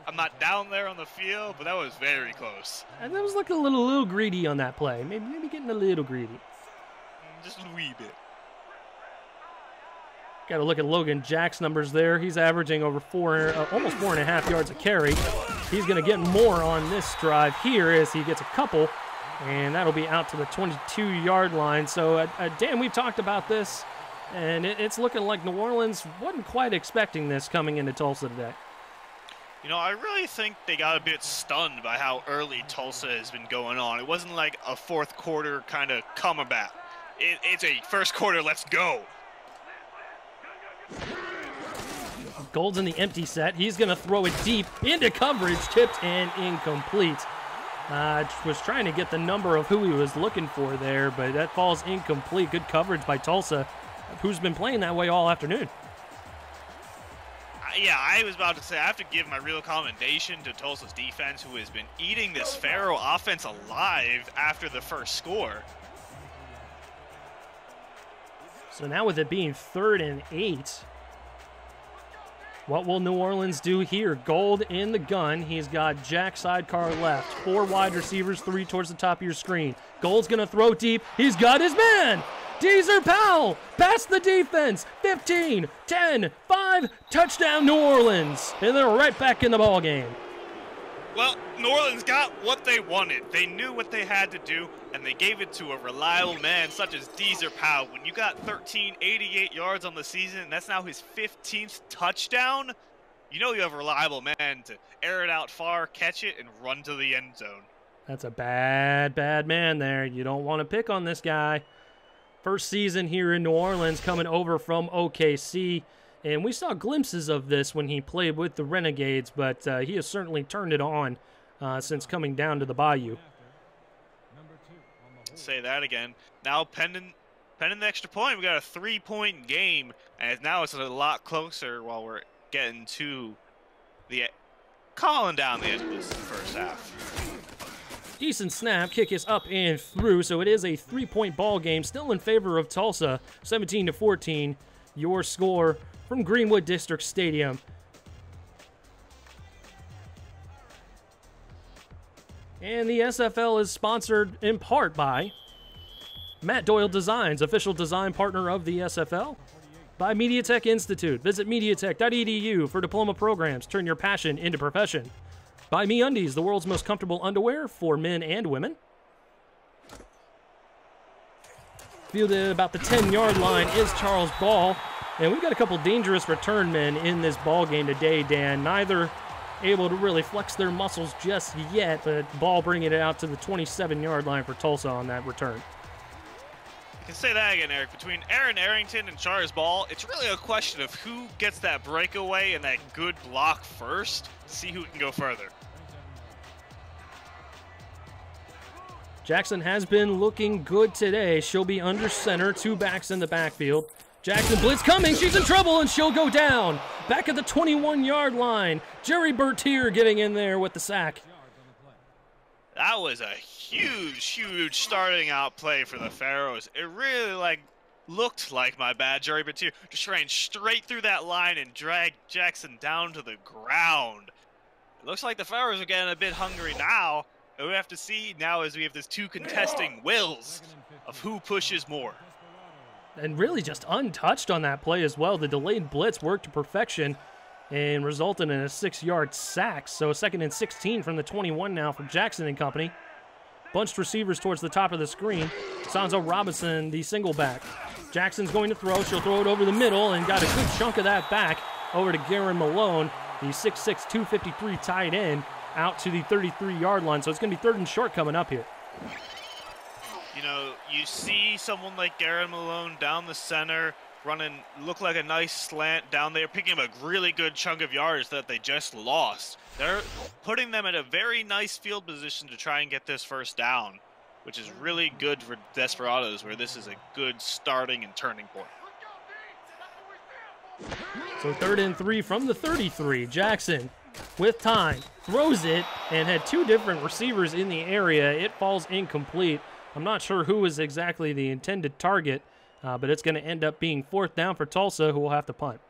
Speaker 2: I'm not down there on the field, but that was very close.
Speaker 1: And that was looking a little greedy on that play. Maybe getting a little greedy.
Speaker 2: Just a wee bit.
Speaker 1: Got to look at Logan Jack's numbers there. He's averaging over almost 4.5 yards a carry. He's going to get more on this drive here as he gets a couple, and that'll be out to the 22-yard line. So, Dan, we've talked about this, and it's looking like New Orleans wasn't quite expecting this coming into Tulsa today.
Speaker 2: You know, I really think they got a bit stunned by how early Tulsa has been going on. It wasn't like a fourth quarter kind of comeback. It's a first quarter, let's go.
Speaker 1: Gold's in the empty set. He's going to throw it deep into coverage, tipped and incomplete. Was trying to get the number of who he was looking for there, but that falls incomplete. Good coverage by Tulsa, who's been playing that way all afternoon.
Speaker 2: Yeah, I was about to say, I have to give my real commendation to Tulsa's defense, who has been eating this Pharaoh offense alive after the first score.
Speaker 1: So now with it being 3rd and 8, what will New Orleans do here? Gold in the gun. He's got Jack sidecar left. 4 wide receivers, 3 towards the top of your screen. Gold's going to throw deep. He's got his man. Deezer Powell past the defense. 15, 10, 5, touchdown New Orleans. And they're right back in the ball game.
Speaker 2: Well, New Orleans got what they wanted. They knew what they had to do, and they gave it to a reliable man such as Deezer Powell. When you got 88 yards on the season, and that's now his 15th touchdown, you know you have a reliable man to air it out far, catch it, and run to the end zone.
Speaker 1: That's a bad man there. You don't want to pick on this guy. First season here in New Orleans, coming over from OKC. And we saw glimpses of this when he played with the Renegades, but he has certainly turned it on since coming down to the Bayou.
Speaker 2: Say that again. Now pending the extra point, we got a 3-point game, and now it's a lot closer while we're getting to the calling down the end of this first half.
Speaker 1: Decent snap, kick is up and through, so it is a 3-point ball game, still in favor of Tulsa, 17-14. Your score from Greenwood District Stadium. And the SFL is sponsored in part by Matt Doyle Designs, official design partner of the SFL. By MediaTek Institute. Visit mediatek.edu for diploma programs. Turn your passion into profession. By MeUndies, the world's most comfortable underwear for men and women. Fielded about the 10-yard line is Charles Ball. And we've got a couple dangerous return men in this ball game today, Dan. Neither able to really flex their muscles just yet, but Ball bringing it out to the 27-yard line for Tulsa on that return.
Speaker 2: I can say that again, Eric. Between Aaron Arrington and Charles Ball, it's really a question of who gets that breakaway and that good block first to see who can go further.
Speaker 1: Jackson has been looking good today. She'll be under center, 2 backs in the backfield. Jackson blitz coming, she's in trouble, and she'll go down. Back at the 21-yard line. Jerry Bertier getting in there with the sack.
Speaker 2: That was a huge starting out play for the Pharaohs. It really looked like, my bad, Jerry Bertier just ran straight through that line and dragged Jackson down to the ground. It looks like the Pharaohs are getting a bit hungry now. And we have to see now as we have these 2 contesting wills of who pushes more.
Speaker 1: And really just untouched on that play as well. The delayed blitz worked to perfection. and resulted in a 6-yard sack. So 2nd and 16 from the 21 now for Jackson and company. Bunched receivers towards the top of the screen. Sanzo Robinson, the single back. Jackson's going to throw. She'll throw it over the middle and got a good chunk of that back over to Garen Malone, the 6'6", 253 tight end, out to the 33-yard line. So it's going to be 3rd and short coming up here.
Speaker 2: You know, you see someone like Garen Malone down the center running, look like a nice slant down there, picking up a really good chunk of yards that they just lost. They're putting them in a very nice field position to try and get this first down, which is really good for Desperados, where this is a good starting and turning point.
Speaker 1: So 3rd and 3 from the 33. Jackson with time throws it and had 2 different receivers in the area. It falls incomplete. I'm not sure who is exactly the intended target, but it's going to end up being 4th down for Tulsa, who will have to punt.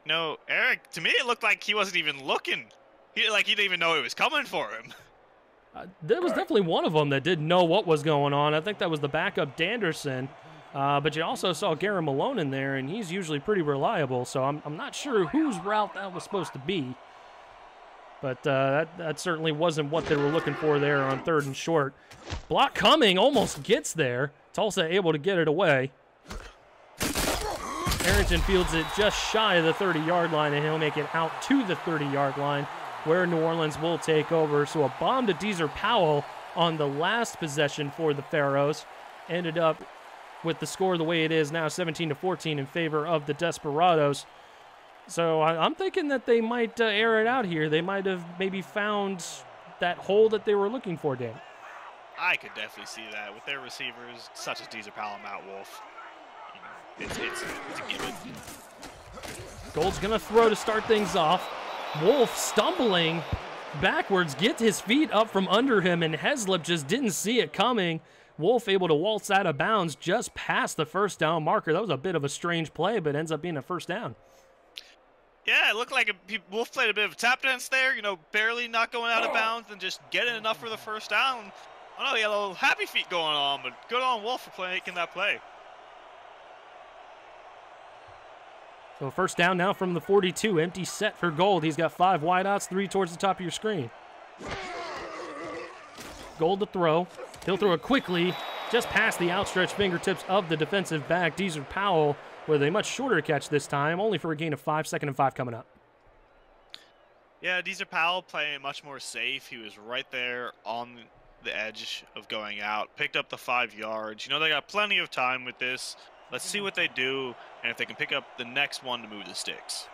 Speaker 2: No, Eric, to me it looked like he wasn't even looking. He didn't even know it was coming for him.
Speaker 1: There was definitely one of them that didn't know what was going on. I think that was the backup Danderson. But you also saw Garen Malone in there, and he's usually pretty reliable, so I'm not sure whose route that was supposed to be. But that certainly wasn't what they were looking for there on 3rd and short. Block coming, almost gets there. Tulsa able to get it away. Arrington fields it just shy of the 30-yard line, and he'll make it out to the 30-yard line, where New Orleans will take over. So a bomb to Deezer Powell on the last possession for the Pharaohs. Ended up with the score the way it is now, 17-14 in favor of the Desperados. So I'm thinking that they might air it out here. They might have maybe found that hole that they were looking for, Dan.
Speaker 2: I could definitely see that with their receivers, such as Deezer Powell and Matt Wolf. You know, it's a given.
Speaker 1: Gold's going to throw to start things off. Wolf stumbling backwards, gets his feet up from under him, and Heslip just didn't see it coming. Wolf able to waltz out of bounds just past the 1st down marker. That was a bit of a strange play, but ends up being a 1st down.
Speaker 2: Yeah, it looked like Wolf played a bit of a tap dance there, you know, barely not going out of bounds and just getting enough for the 1st down. I know he had a little happy feet going on, but good on Wolf for making that play.
Speaker 1: So 1st down now from the 42. Empty set for Gold. He's got 5 wideouts, 3 towards the top of your screen. Gold to throw. He'll throw it quickly, just past the outstretched fingertips of the defensive back, Deezer Powell, with a much shorter catch this time, only for a gain of 5, 2nd and 5 coming up.
Speaker 2: Yeah, Deezer Powell playing much more safe. He was right there on the edge of going out, picked up the 5 yards. You know, they got plenty of time with this. Let's see what they do, and if they can pick up the next one to move the sticks.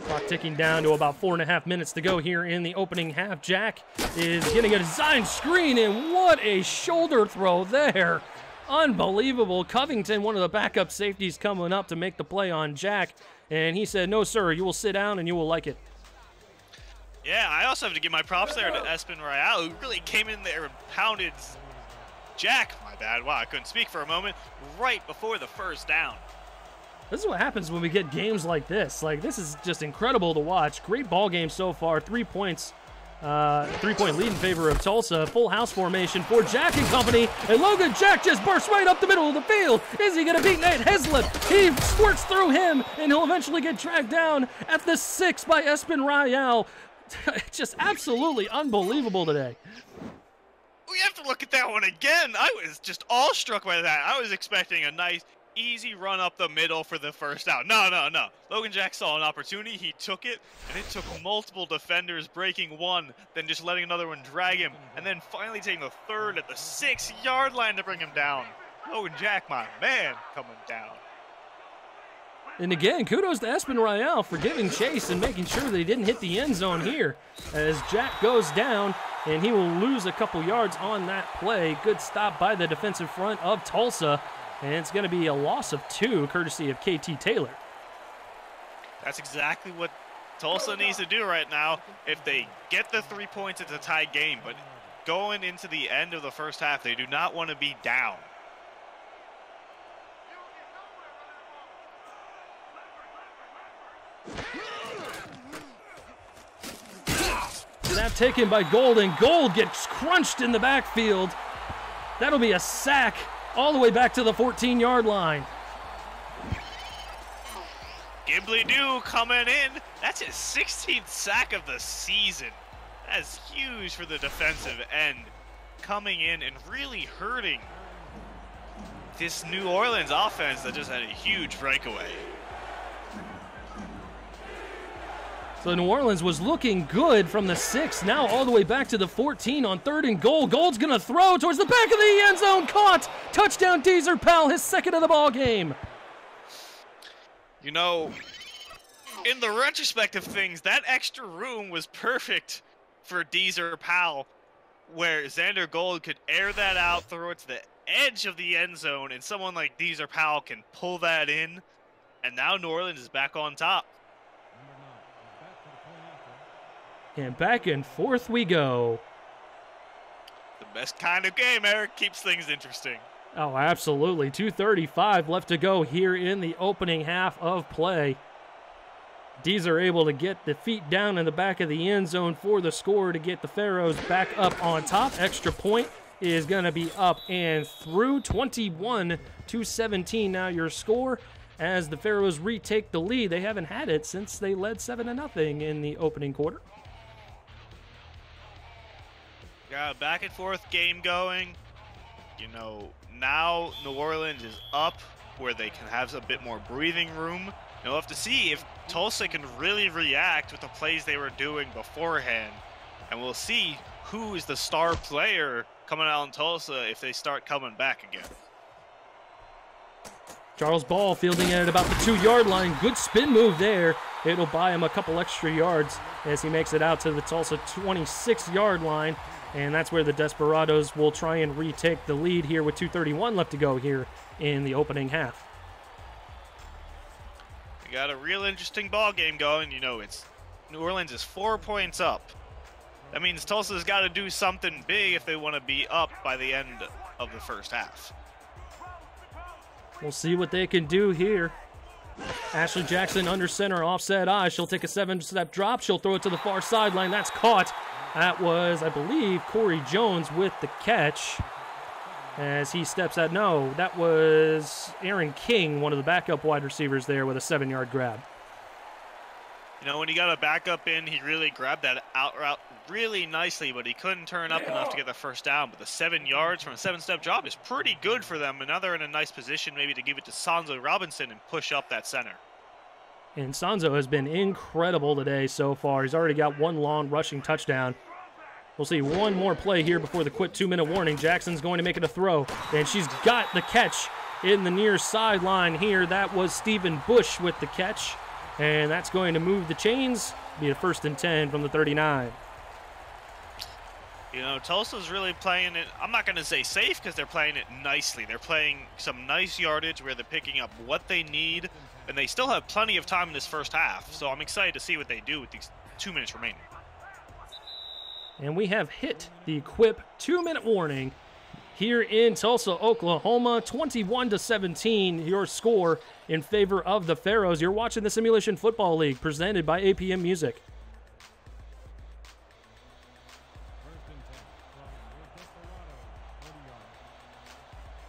Speaker 1: Clock ticking down to about 4.5 minutes to go here in the opening half. Jack is getting a design screen, and what a shoulder throw there. Unbelievable. Covington, one of the backup safeties, coming up to make the play on Jack, and he said, no, sir, you will sit down and you will like it.
Speaker 2: Yeah, I also have to give my props there to Espin Royale, who really came in there and pounded Jack, my bad, wow, I couldn't speak for a moment, right before the 1st down.
Speaker 1: This is what happens when we get games like this. Like, this is just incredible to watch. Great ball game so far. 3 points, 3-point lead in favor of Tulsa. Full house formation for Jack and company. And Logan Jack just bursts right up the middle of the field. Is he going to beat Nate Heslip? He squirts through him, and he'll eventually get dragged down at the 6 by Espin Royale. Just absolutely unbelievable today.
Speaker 2: We have to look at that one again. I was just awestruck by that. I was expecting a nice, easy run up the middle for the 1st down. No. Logan Jack saw an opportunity. He took it, and it took multiple defenders breaking one, then just letting another one drag him, and then finally taking the 3rd at the 6-yard line to bring him down. Logan Jack, my man, coming down.
Speaker 1: And again, kudos to Espin Royale for giving chase and making sure they didn't hit the end zone here as Jack goes down, and he will lose a couple yards on that play. Good stop by the defensive front of Tulsa, and it's going to be a loss of 2, courtesy of KT Taylor.
Speaker 2: That's exactly what Tulsa needs to do right now. If they get the 3 points, it's a tie game, but going into the end of the 1st half, they do not want to be down.
Speaker 1: Snap taken by Gold, and Gold gets crunched in the backfield. That'll be a sack all the way back to the 14-yard line.
Speaker 2: Gimbley Dew coming in. That's his 16th sack of the season. That's huge for the defensive end. Coming in and really hurting this New Orleans offense that just had a huge breakaway.
Speaker 1: So New Orleans was looking good from the 6, now all the way back to the 14 on 3rd and goal. Gold's going to throw towards the back of the end zone. Caught. Touchdown, Deezer Powell, his 2nd of the ball game.
Speaker 2: You know, in the retrospect of things, that extra room was perfect for Deezer Powell, where Xander Gold could air that out, throw it to the edge of the end zone, and someone like Deezer Powell can pull that in, and now New Orleans is back on top.
Speaker 1: And back and forth we go.
Speaker 2: The best kind of game, Eric. Keeps things interesting.
Speaker 1: Oh, absolutely. 2:35 left to go here in the opening half of play. D's are able to get the feet down in the back of the end zone for the score to get the Pharaohs back up on top. Extra point is going to be up and through. 21-17 now your score as the Pharaohs retake the lead. They haven't had it since they led 7-0 in the opening quarter.
Speaker 2: Got a back and forth game going. You know, now New Orleans is up where they can have a bit more breathing room. You'll have to see if Tulsa can really react with the plays they were doing beforehand. And we'll see who is the star player coming out in Tulsa if they start coming back again.
Speaker 1: Charles Ball fielding it at about the 2-yard line. Good spin move there. It'll buy him a couple extra yards as he makes it out to the Tulsa 26-yard line. And that's where the Desperados will try and retake the lead here with 2:31 left to go here in the opening half.
Speaker 2: We got a real interesting ball game going. You know, it's New Orleans is 4 points up. That means Tulsa's got to do something big if they want to be up by the end of the first half.
Speaker 1: We'll see what they can do here. Ashley Jackson under center, offset eye. She'll take a 7-step drop. She'll throw it to the far sideline. That's caught. That was, I believe, Corey Jones with the catch as he steps out. No, that was Aaron King, one of the backup wide receivers there with a 7-yard grab.
Speaker 2: You know, when he got a backup in, he really grabbed that out route really nicely, but he couldn't turn up enough to get the first down. But the 7 yards from a 7-step drop is pretty good for them. And now they're in a nice position maybe to give it to Sanzo Robinson and push up that center.
Speaker 1: And Sanzo has been incredible today so far. He's already got one long rushing touchdown. We'll see one more play here before the quick 2-minute warning. Jackson's going to make it a throw, and she's got the catch in the near sideline here. That was Stephen Bush with the catch, and that's going to move the chains. Be a 1st and 10 from the 39.
Speaker 2: You know, Tulsa's really playing it, I'm not going to say safe because they're playing it nicely. They're playing some nice yardage where they're picking up what they need, and they still have plenty of time in this first half. So I'm excited to see what they do with these 2 minutes remaining.
Speaker 1: And we have hit the Quip 2-minute warning here in Tulsa, Oklahoma. 21-17, your score in favor of the Pharaohs. You're watching the Simulation Football League presented by APM Music.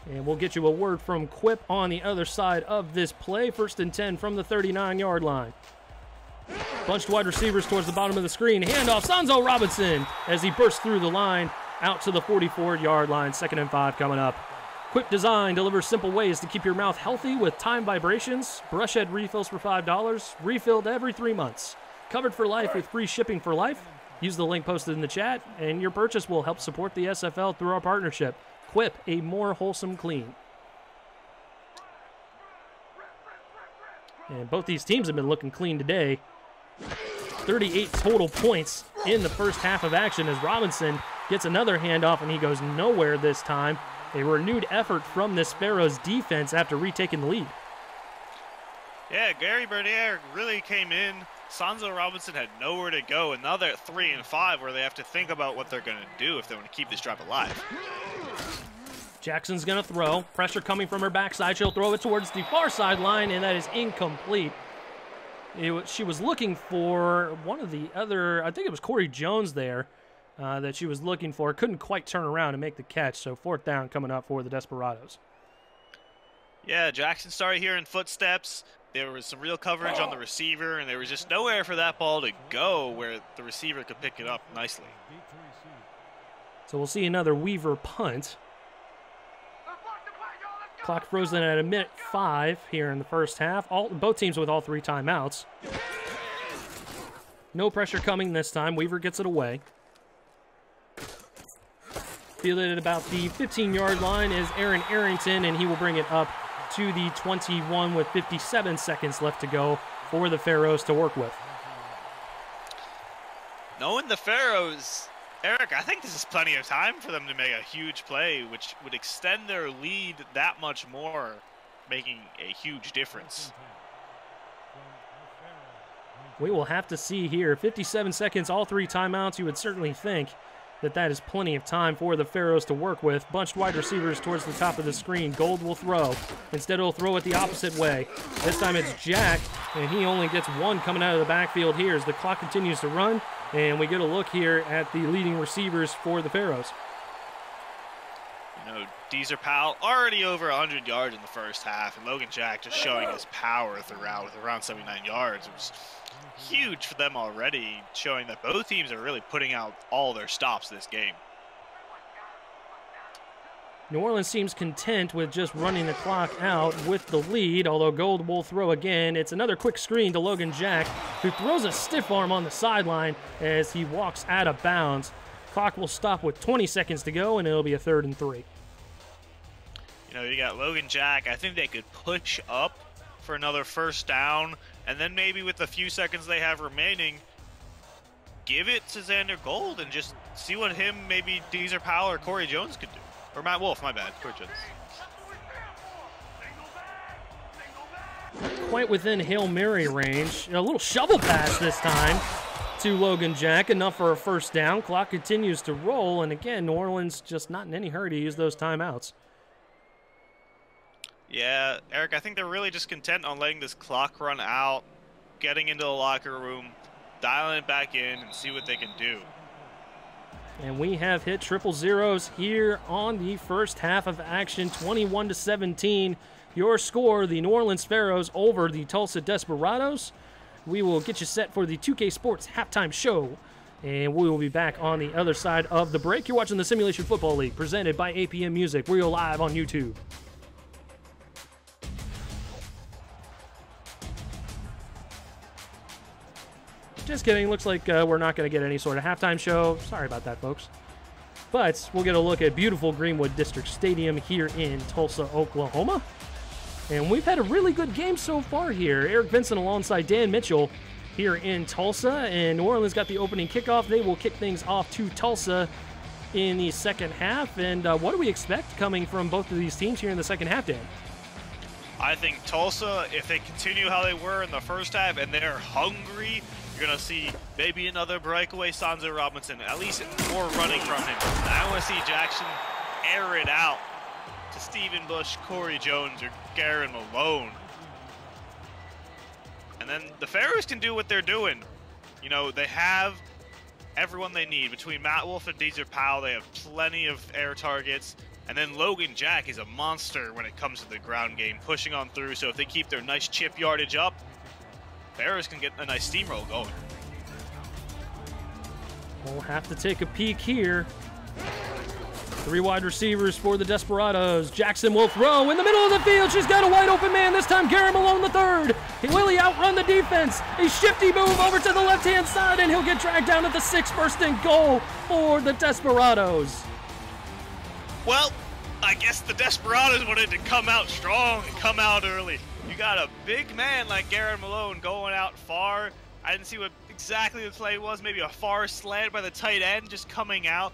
Speaker 1: And we'll get you a word from Quip on the other side of this play. 1st and 10 from the 39-yard line. Bunched wide receivers towards the bottom of the screen. Handoff, Sanzo Robinson as he bursts through the line out to the 44-yard line. 2nd and 5 coming up. Quip Design delivers simple ways to keep your mouth healthy with time vibrations. Brush head refills for $5. Refilled every 3 months. Covered for life with free shipping for life. Use the link posted in the chat, and your purchase will help support the SFL through our partnership. Quip, a more wholesome clean. And both these teams have been looking clean today. 38 total points in the first half of action as Robinson gets another handoff, and he goes nowhere this time. A renewed effort from this Pharaohs defense after retaking the lead.
Speaker 2: Yeah, Gary Bernier really came in. Sanzo Robinson had nowhere to go, and now they're at 3 and 5 where they have to think about what they're going to do if they want to keep this drive alive.
Speaker 1: Jackson's going to throw. Pressure coming from her backside. She'll throw it towards the far sideline, and that is incomplete. She was looking for one of the other, I think it was Corey Jones there, that she was looking for. Couldn't quite turn around and make the catch, so 4th down coming up for the Desperados.
Speaker 2: Yeah, Jackson started hearing footsteps. There was some real coverage on the receiver, and there was just nowhere for that ball to go where the receiver could pick it up nicely.
Speaker 1: So we'll see another Weaver punt. Clock frozen at a minute 5 here in the first half. Both teams with all 3 timeouts. No pressure coming this time. Weaver gets it away. Fielded at about the 15-yard line is Aaron Arrington, and he will bring it up to the 21 with 57 seconds left to go for the Pharaohs to work with.
Speaker 2: Knowing the Pharaohs, Eric, I think this is plenty of time for them to make a huge play, which would extend their lead that much more, making a huge difference.
Speaker 1: We will have to see here. 57 seconds, all 3 timeouts. You would certainly think that is plenty of time for the Pharaohs to work with. Bunched wide receivers towards the top of the screen. Gold will throw. Instead, he'll throw it the opposite way. This time it's Jack, and he only gets 1 coming out of the backfield here as the clock continues to run, and we get a look here at the leading receivers for the Pharaohs.
Speaker 2: You know, Deezer Powell already over 100 yards in the first half, and Logan Jack just showing his power throughout with around 79 yards. It was huge for them already, showing that both teams are really putting out all their stops this game.
Speaker 1: New Orleans seems content with just running the clock out with the lead, although Gold will throw again. It's another quick screen to Logan Jack, who throws a stiff arm on the sideline as he walks out of bounds. Clock will stop with 20 seconds to go, and it'll be a 3rd and 3.
Speaker 2: You know, you got Logan Jack. I think they could push up for another first down, and then maybe with the few seconds they have remaining, give it to Xander Gold and just see what him, maybe Deezer Powell or Corey Jones could do. Or Matt Wolf, my bad, Corey Jones.
Speaker 1: Quite within Hail Mary range. A little shovel pass this time to Logan Jack, enough for a first down. Clock continues to roll, and again, New Orleans just not in any hurry to use those timeouts.
Speaker 2: Yeah, Eric, I think they're really just content on letting this clock run out, getting into the locker room, dialing it back in, and see what they can do.
Speaker 1: And we have hit triple zeros here on the first half of action, 21-17. Your score, the New Orleans Pharaohs over the Tulsa Desperados. We will get you set for the 2K Sports halftime show, and we will be back on the other side of the break. You're watching the Simulation Football League, presented by APM Music. We're live on YouTube. Just kidding. Looks like we're not going to get any sort of halftime show. Sorry about that, folks. But we'll get a look at beautiful Greenwood District Stadium here in Tulsa, Oklahoma. And we've had a really good game so far here. Eric Vincent alongside Dan Mitchell here in Tulsa. And New Orleans got the opening kickoff. They will kick things off to Tulsa in the second half. And what do we expect coming from both of these teams here in the second half, Dan?
Speaker 2: I think Tulsa, if they continue how they were in the first half and they're hungry, you're going to see maybe another breakaway Sanzo Robinson, at least more running from him. And I want to see Jackson air it out to Stephen Bush, Corey Jones, or Garen Malone. And then the Pharaohs can do what they're doing. You know, they have everyone they need. Between Matt Wolf and Deezer Powell, they have plenty of air targets. And then Logan Jack is a monster when it comes to the ground game, pushing on through. So if they keep their nice chip yardage up, Pharaohs can get a nice steamroll going.
Speaker 1: We'll have to take a peek here. 3 wide receivers for the Desperados. Jackson will throw in the middle of the field. She's got a wide open man. This time, Garen Malone the third. Will he outrun the defense? A shifty move over to the left-hand side, and he'll get dragged down at the 6, first and goal for the Desperados.
Speaker 2: Well, I guess the Desperados wanted to come out strong and come out early. You got a big man like Garen Malone going out far. I didn't see what exactly the play was. Maybe a far slant by the tight end just coming out.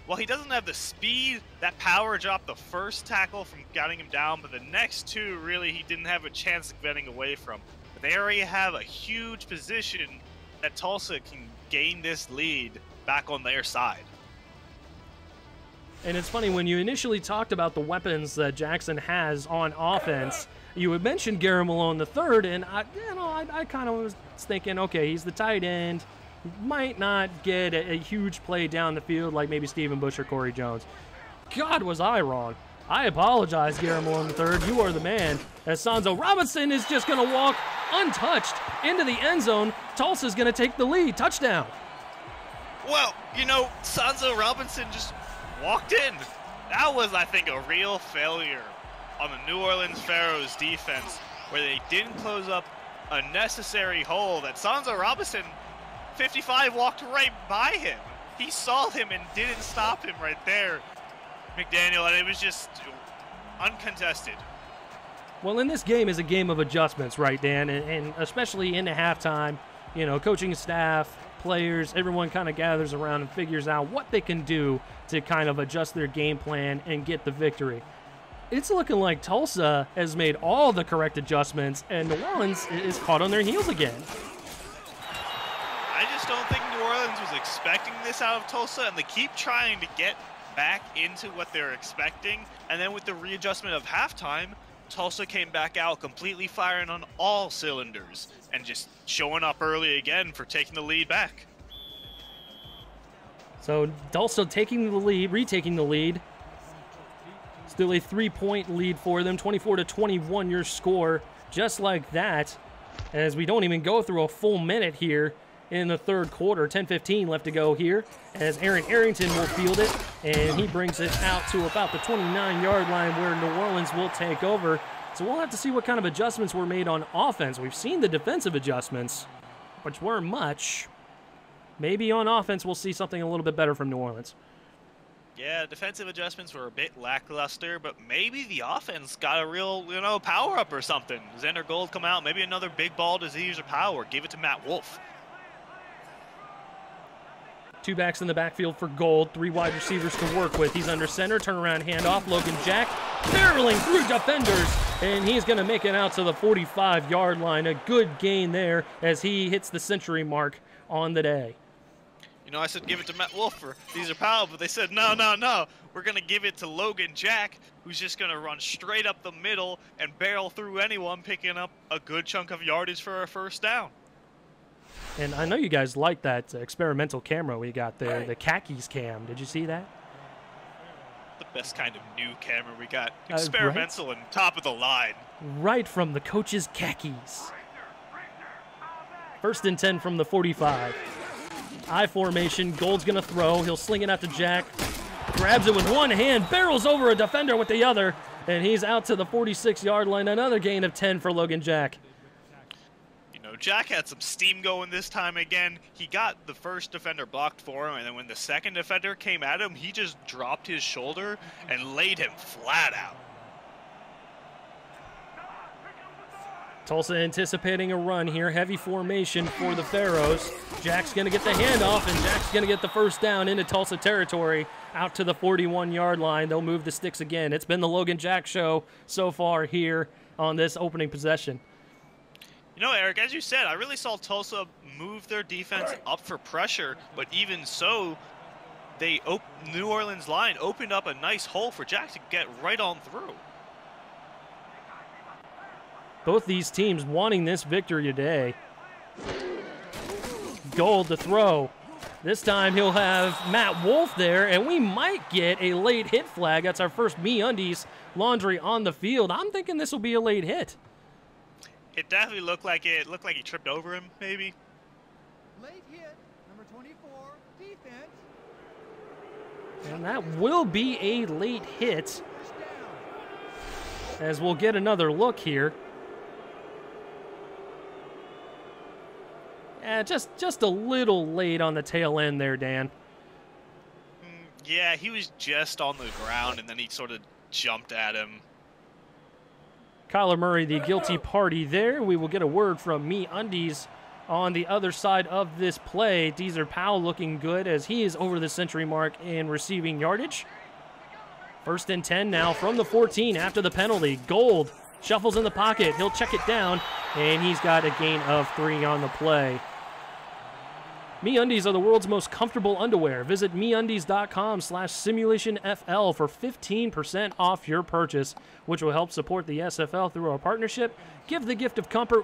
Speaker 2: Well, he doesn't have the speed. That power dropped the first tackle from getting him down, but the next 2 really he didn't have a chance of getting away from. But they already have a huge position that Tulsa can gain this lead back on their side.
Speaker 1: And it's funny, when you initially talked about the weapons that Jackson has on offense, you had mentioned Garen Malone III, and I kind of was thinking, okay, he's the tight end. Might not get a huge play down the field like maybe Stephen Bush or Corey Jones. God, was I wrong. I apologize, Guillermo III. You are the man. As Sanzo Robinson is just going to walk untouched into the end zone. Tulsa's going to take the lead. Touchdown.
Speaker 2: Well, you know, Sanzo Robinson just walked in. That was, I think, a real failure on the New Orleans Pharaohs defense, where they didn't close up a necessary hole that Sanzo Robinson, 55, walked right by him. He saw him and didn't stop him right there, McDaniel, and it was just uncontested.
Speaker 1: Well, in this game is a game of adjustments, right, Dan? And especially in the halftime, you know, coaching staff, players, everyone kind of gathers around and figures out what they can do to kind of adjust their game plan and get the victory. It's looking like Tulsa has made all the correct adjustments, and New Orleans is caught on their heels again.
Speaker 2: I just don't think New Orleans was expecting this out of Tulsa, and they keep trying to get back into what they're expecting. And then with the readjustment of halftime, Tulsa came back out completely firing on all cylinders and just showing up early again for taking the lead back.
Speaker 1: So Tulsa taking the lead, retaking the lead. Still a 3-point lead for them, 24-21 your score, just like that. As we don't even go through a full minute here in the third quarter, 10:15 left to go here, as Aaron Arrington will field it, and he brings it out to about the 29-yard line where New Orleans will take over. So we'll have to see what kind of adjustments were made on offense. We've seen the defensive adjustments, which weren't much. Maybe on offense we'll see something a little bit better from New Orleans.
Speaker 2: Yeah, defensive adjustments were a bit lackluster, but maybe the offense got a real, you know, power-up or something. Xander Gold come out, maybe another big ball disease or power. Give it to Matt Wolf.
Speaker 1: Two backs in the backfield for Gold, 3 wide receivers to work with. He's under center, turnaround handoff. Logan Jack barreling through defenders, and he's going to make it out to the 45-yard line. A good gain there as he hits the century mark on the day.
Speaker 2: You know, I said give it to Matt Wolf for these are power, but they said no, no, no. We're going to give it to Logan Jack, who's just going to run straight up the middle and barrel through anyone, picking up a good chunk of yardage for a first down.
Speaker 1: And I know you guys like that experimental camera we got there, the khakis cam. Did you see that?
Speaker 2: The best kind of new camera we got. Experimental
Speaker 1: right?
Speaker 2: and top of the line.
Speaker 1: Right from the coach's khakis. 1st and 10 from the 45. I formation, Gold's going to throw. He'll sling it out to Jack. Grabs it with one hand, barrels over a defender with the other, and he's out to the 46-yard line. Another gain of 10 for Logan Jack.
Speaker 2: You know, Jack had some steam going this time again. He got the first defender blocked for him, and then when the second defender came at him, he just dropped his shoulder and laid him flat out.
Speaker 1: Tulsa anticipating a run here. Heavy formation for the Pharaohs. Jack's going to get the handoff, and Jack's going to get the first down into Tulsa territory out to the 41-yard line. They'll move the sticks again. It's been the Logan Jack show so far here on this opening possession.
Speaker 2: You know, Eric, as you said, I really saw Tulsa move their defense up for pressure, but even so, New Orleans line opened up a nice hole for Jack to get right on through.
Speaker 1: Both these teams wanting this victory today. Gold to throw. This time he'll have Matt Wolf there, and we might get a late hit flag. That's our first MeUndies laundry on the field. I'm thinking this will be a late hit.
Speaker 2: It definitely looked like it. Looked like he tripped over him, maybe.
Speaker 3: Late hit, number 24, defense.
Speaker 1: And that will be a late hit. As we'll get another look here. Just a little late on the tail end there, Dan.
Speaker 2: Yeah, he was just on the ground, and then he sort of jumped at him.
Speaker 1: Kyler Murray, the guilty party there. We will get a word from MeUndies on the other side of this play. Deezer Powell looking good as he is over the century mark in receiving yardage. 1st and 10 now from the 14 after the penalty. Gold shuffles in the pocket. He'll check it down, and he's got a gain of 3 on the play. MeUndies are the world's most comfortable underwear. Visit MeUndies.com/simulationFL for 15% off your purchase, which will help support the SFL through our partnership. Give the gift of comfort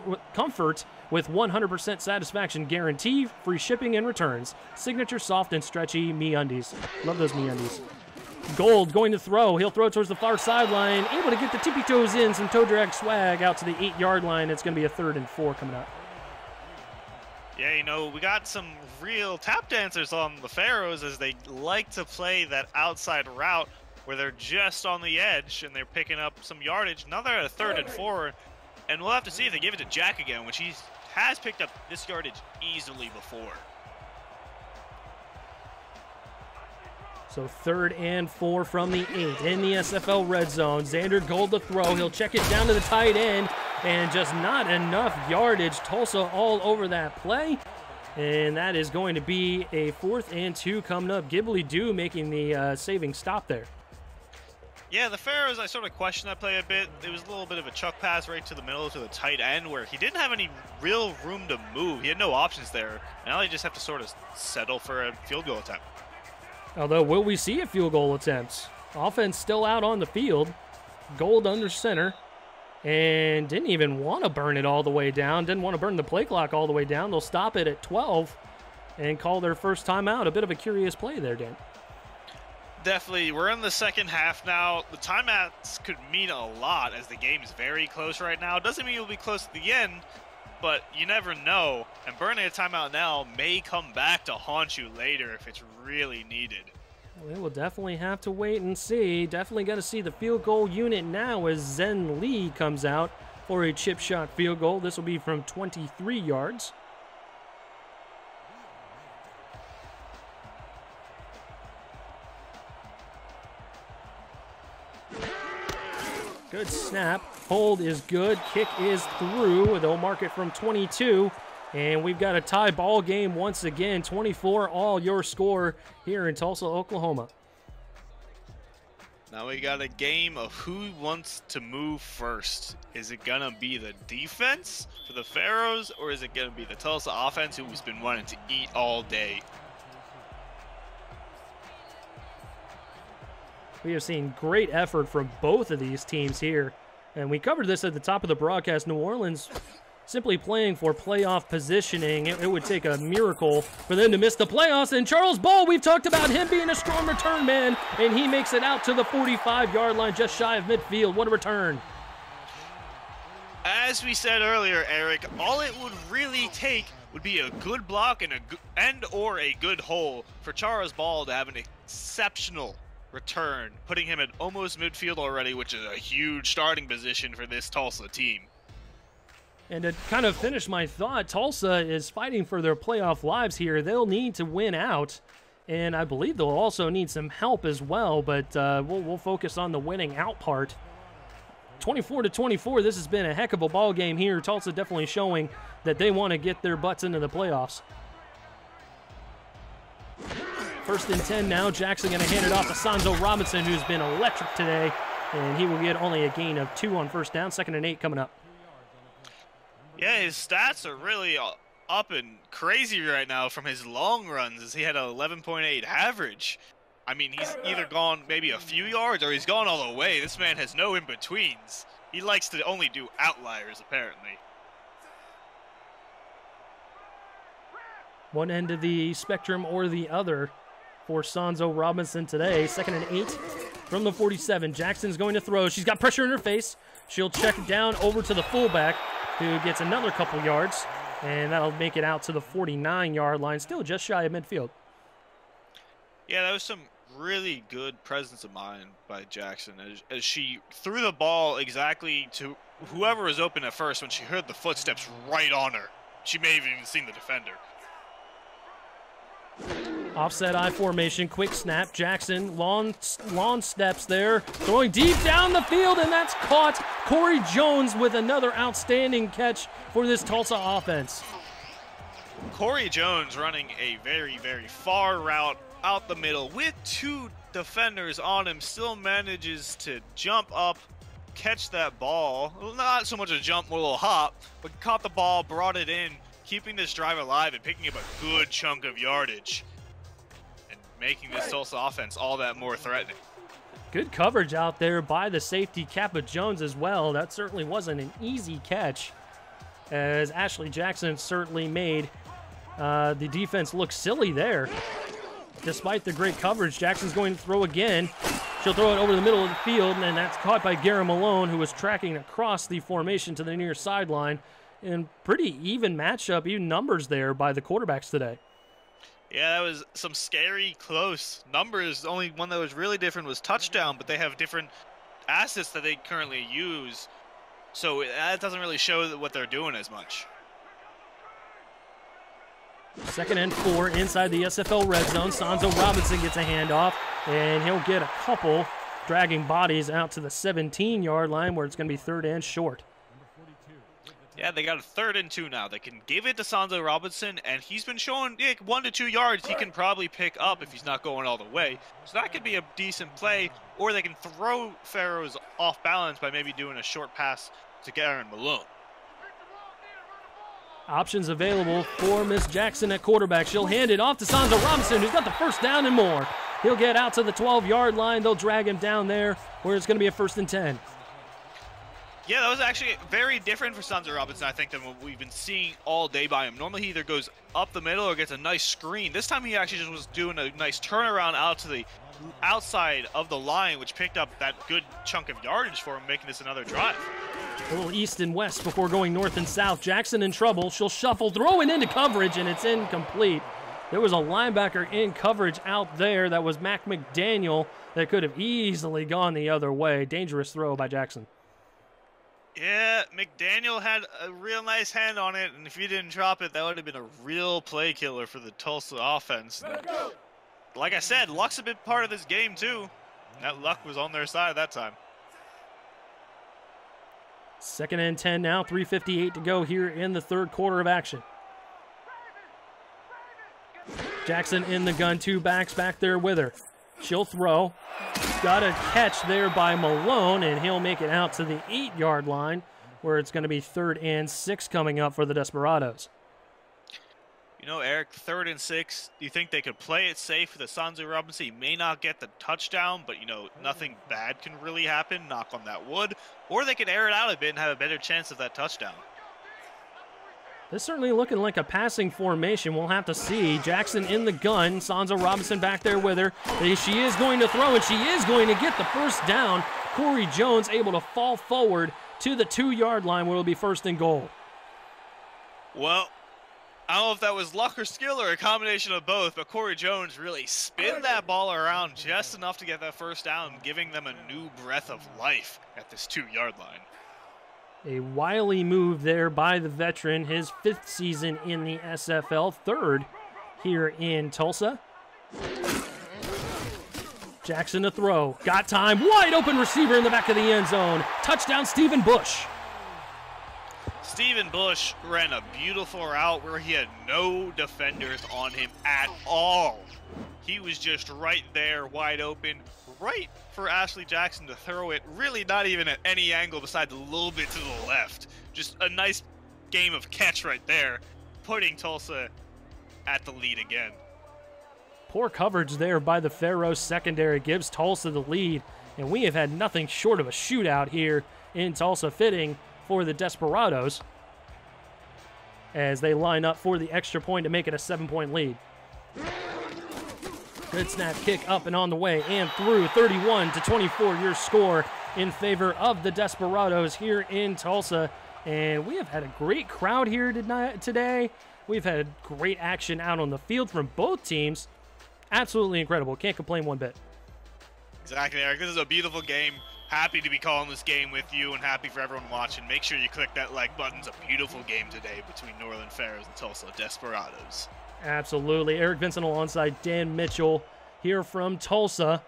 Speaker 1: with 100% satisfaction guarantee, free shipping and returns. Signature soft and stretchy MeUndies. Love those MeUndies. Gold going to throw. He'll throw towards the far sideline. Able to get the tippy toes in. Some toe drag swag out to the 8-yard line. It's going to be a 3rd and 4 coming up.
Speaker 2: Yeah, you know, we got some real tap dancers on the Pharaohs as they like to play that outside route where they're just on the edge and they're picking up some yardage. Now they're at a 3rd and 4, and we'll have to see if they give it to Jack again, which he has picked up this yardage easily before.
Speaker 1: So 3rd and 4 from the 8 in the SFL red zone. Xander Gold to throw. He'll check it down to the tight end, and just not enough yardage. Tulsa all over that play, and that is going to be a 4th and 2 coming up. Ghibli Doo making the saving stop there.
Speaker 2: Yeah, the Pharaohs, I sort of questioned that play a bit. It was a little bit of a chuck pass right to the middle to the tight end where he didn't have any real room to move. He had no options there. Now they just have to sort of settle for a field goal attempt.
Speaker 1: Although, will we see a field goal attempt? Offense still out on the field. Gold under center. And didn't even want to burn it all the way down. Didn't want to burn the play clock all the way down. They'll stop it at 12 and call their first timeout. A bit of a curious play there, Dan.
Speaker 2: Definitely. We're in the second half now. The timeouts could mean a lot as the game is very close right now. Doesn't mean it'll be close at the end, but you never know. And burning a timeout now may come back to haunt you later if it's really needed.
Speaker 1: We will definitely have to wait and see. Definitely got to see the field goal unit now as Zen Lee comes out for a chip shot field goal. This will be from 23 yards. Good snap. Hold is good. Kick is through. They'll mark it from 22. And we've got a tie ball game once again. 24 all your score here in Tulsa, Oklahoma.
Speaker 2: Now we got a game of who wants to move first. Is it going to be the defense for the Pharaohs, or is it going to be the Tulsa offense who's been wanting to eat all day?
Speaker 1: We have seen great effort from both of these teams here. And we covered this at the top of the broadcast. New Orleans simply playing for playoff positioning. It would take a miracle for them to miss the playoffs. And Charles Ball, we've talked about him being a strong return man, and he makes it out to the 45-yard line, just shy of midfield. What a return.
Speaker 2: As we said earlier, Eric, all it would really take would be a good block and or a good hole for Charles Ball to have an exceptional return, putting him at almost midfield already, which is a huge starting position for this Tulsa team.
Speaker 1: And to kind of finish my thought, Tulsa is fighting for their playoff lives here. They'll need to win out, and I believe they'll also need some help as well, but we'll focus on the winning out part. 24-24, this has been a heck of a ball game here. Tulsa definitely showing that they want to get their butts into the playoffs. 1st and 10 now. Jackson going to hand it off to Sanzo Robinson, who's been electric today, and he will get only a gain of 2 on 1st down. 2nd and 8 coming up.
Speaker 2: Yeah, his stats are really up and crazy right now from his long runs, as he had an 11.8 average. I mean, he's either gone maybe a few yards or he's gone all the way. This man has no in-betweens. He likes to only do outliers, apparently.
Speaker 1: One end of the spectrum or the other for Sanzo Robinson today. 2nd and 8 from the 47. Jackson's going to throw. She's got pressure in her face. She'll check it down over to the fullback, who gets another couple yards, and that'll make it out to the 49-yard line, still just shy of midfield.
Speaker 2: Yeah, that was some really good presence of mind by Jackson as she threw the ball exactly to whoever was open at first when she heard the footsteps right on her. She may have even seen the defender.
Speaker 1: Offset I formation, quick snap. Jackson, long steps there, throwing deep down the field, and that's caught. Corey Jones with another outstanding catch for this Tulsa offense.
Speaker 2: Corey Jones running a very, very far route out the middle with 2 defenders on him, still manages to jump up, catch that ball. Not so much a jump, a little hop, but caught the ball, brought it in, keeping this drive alive and picking up a good chunk of yardage, and making this Tulsa offense all that more threatening.
Speaker 1: Good coverage out there by the safety, Kappa Jones, as well. That certainly wasn't an easy catch, as Ashley Jackson certainly made the defense look silly there. despite the great coverage. Jackson's going to throw again. She'll throw it over the middle of the field, and that's caught by Garrett Malone, who was tracking across the formation to the near sideline. And pretty even matchup, even numbers there by the quarterbacks today.
Speaker 2: Yeah, that was some scary close numbers. The only one that was really different was touchdown, but they have different assets that they currently use. So that doesn't really show what they're doing as much.
Speaker 1: 2nd and 4 inside the SFL red zone. Sanzo Robinson gets a handoff, and he'll get a couple, dragging bodies out to the 17-yard line where it's going to be 3rd and short.
Speaker 2: Yeah, they got a 3rd and 2 now. They can give it to Sanzo Robinson, and he's been showing 1 to 2 yards he can probably pick up if he's not going all the way. So that could be a decent play, or they can throw Pharaohs off balance by maybe doing a short pass to Garrett Malone.
Speaker 1: Options available for Miss Jackson at quarterback. She'll hand it off to Sanzo Robinson, who's got the 1st down and more. He'll get out to the 12-yard line. They'll drag him down there where it's going to be a 1st and 10.
Speaker 2: Yeah, that was actually very different for Sanzo Robinson, I think, than what we've been seeing all day by him. Normally he either goes up the middle or gets a nice screen. This time he actually just was doing a nice turnaround out to the outside of the line, which picked up that good chunk of yardage for him, making this another drive.
Speaker 1: A little east and west before going north and south. Jackson in trouble. She'll shuffle, throw it into coverage, and it's incomplete. There was a linebacker in coverage out there. That was Mac McDaniel that could have easily gone the other way. Dangerous throw by Jackson.
Speaker 2: Yeah, McDaniel had a real nice hand on it, and if he didn't drop it, that would have been a real play killer for the Tulsa offense. Like I said, luck's a big part of this game, too. That luck was on their side that time.
Speaker 1: 2nd and 10 now, 3:58 to go here in the 3rd quarter of action. Jackson in the gun, 2 backs back there with her. She'll throw. Got a catch there by Malone, and he'll make it out to the 8-yard line, where it's going to be 3rd and 6 coming up for the Desperados.
Speaker 2: You know, Eric, 3rd and 6, do you think they could play it safe with the Sanzo Robinson? He may not get the touchdown, but, you know, nothing bad can really happen, knock on that wood. Or they could air it out a bit and have a better chance of that touchdown.
Speaker 1: This is certainly looking like a passing formation. We'll have to see. Jackson in the gun. Sanzo Robinson back there with her. She is going to throw, and she is going to get the 1st down. Corey Jones able to fall forward to the 2-yard line where it'll be 1st and goal.
Speaker 2: Well, I don't know if that was luck or skill or a combination of both, but Corey Jones really spun that ball around just enough to get that 1st down, giving them a new breath of life at this 2-yard line.
Speaker 1: A wily move there by the veteran, his 5th season in the SFL, 3rd here in Tulsa. Jackson to throw, got time, wide open receiver in the back of the end zone. Touchdown, Stephen Bush.
Speaker 2: Stephen Bush ran a beautiful route where he had no defenders on him at all. He was just right there, wide open, right for Ashley Jackson to throw it, really not even at any angle besides a little bit to the left. Just a nice game of catch right there, putting Tulsa at the lead again.
Speaker 1: Poor coverage there by the Pharaohs secondary gives Tulsa the lead, and we have had nothing short of a shootout here in Tulsa, fitting for the Desperados as they line up for the extra point to make it a 7-point lead. Good snap, kick up and on the way and through. 31-24 your score in favor of the Desperados here in Tulsa. And we have had a great crowd here today. We've had great action out on the field from both teams. Absolutely incredible. Can't complain one bit.
Speaker 2: Exactly, Eric. This is a beautiful game. Happy to be calling this game with you and happy for everyone watching. Make sure you click that like button. It's a beautiful game today between Northern Pharaohs and Tulsa Desperados.
Speaker 1: Absolutely. Eric Vincent alongside Dan Mitchell here from Tulsa.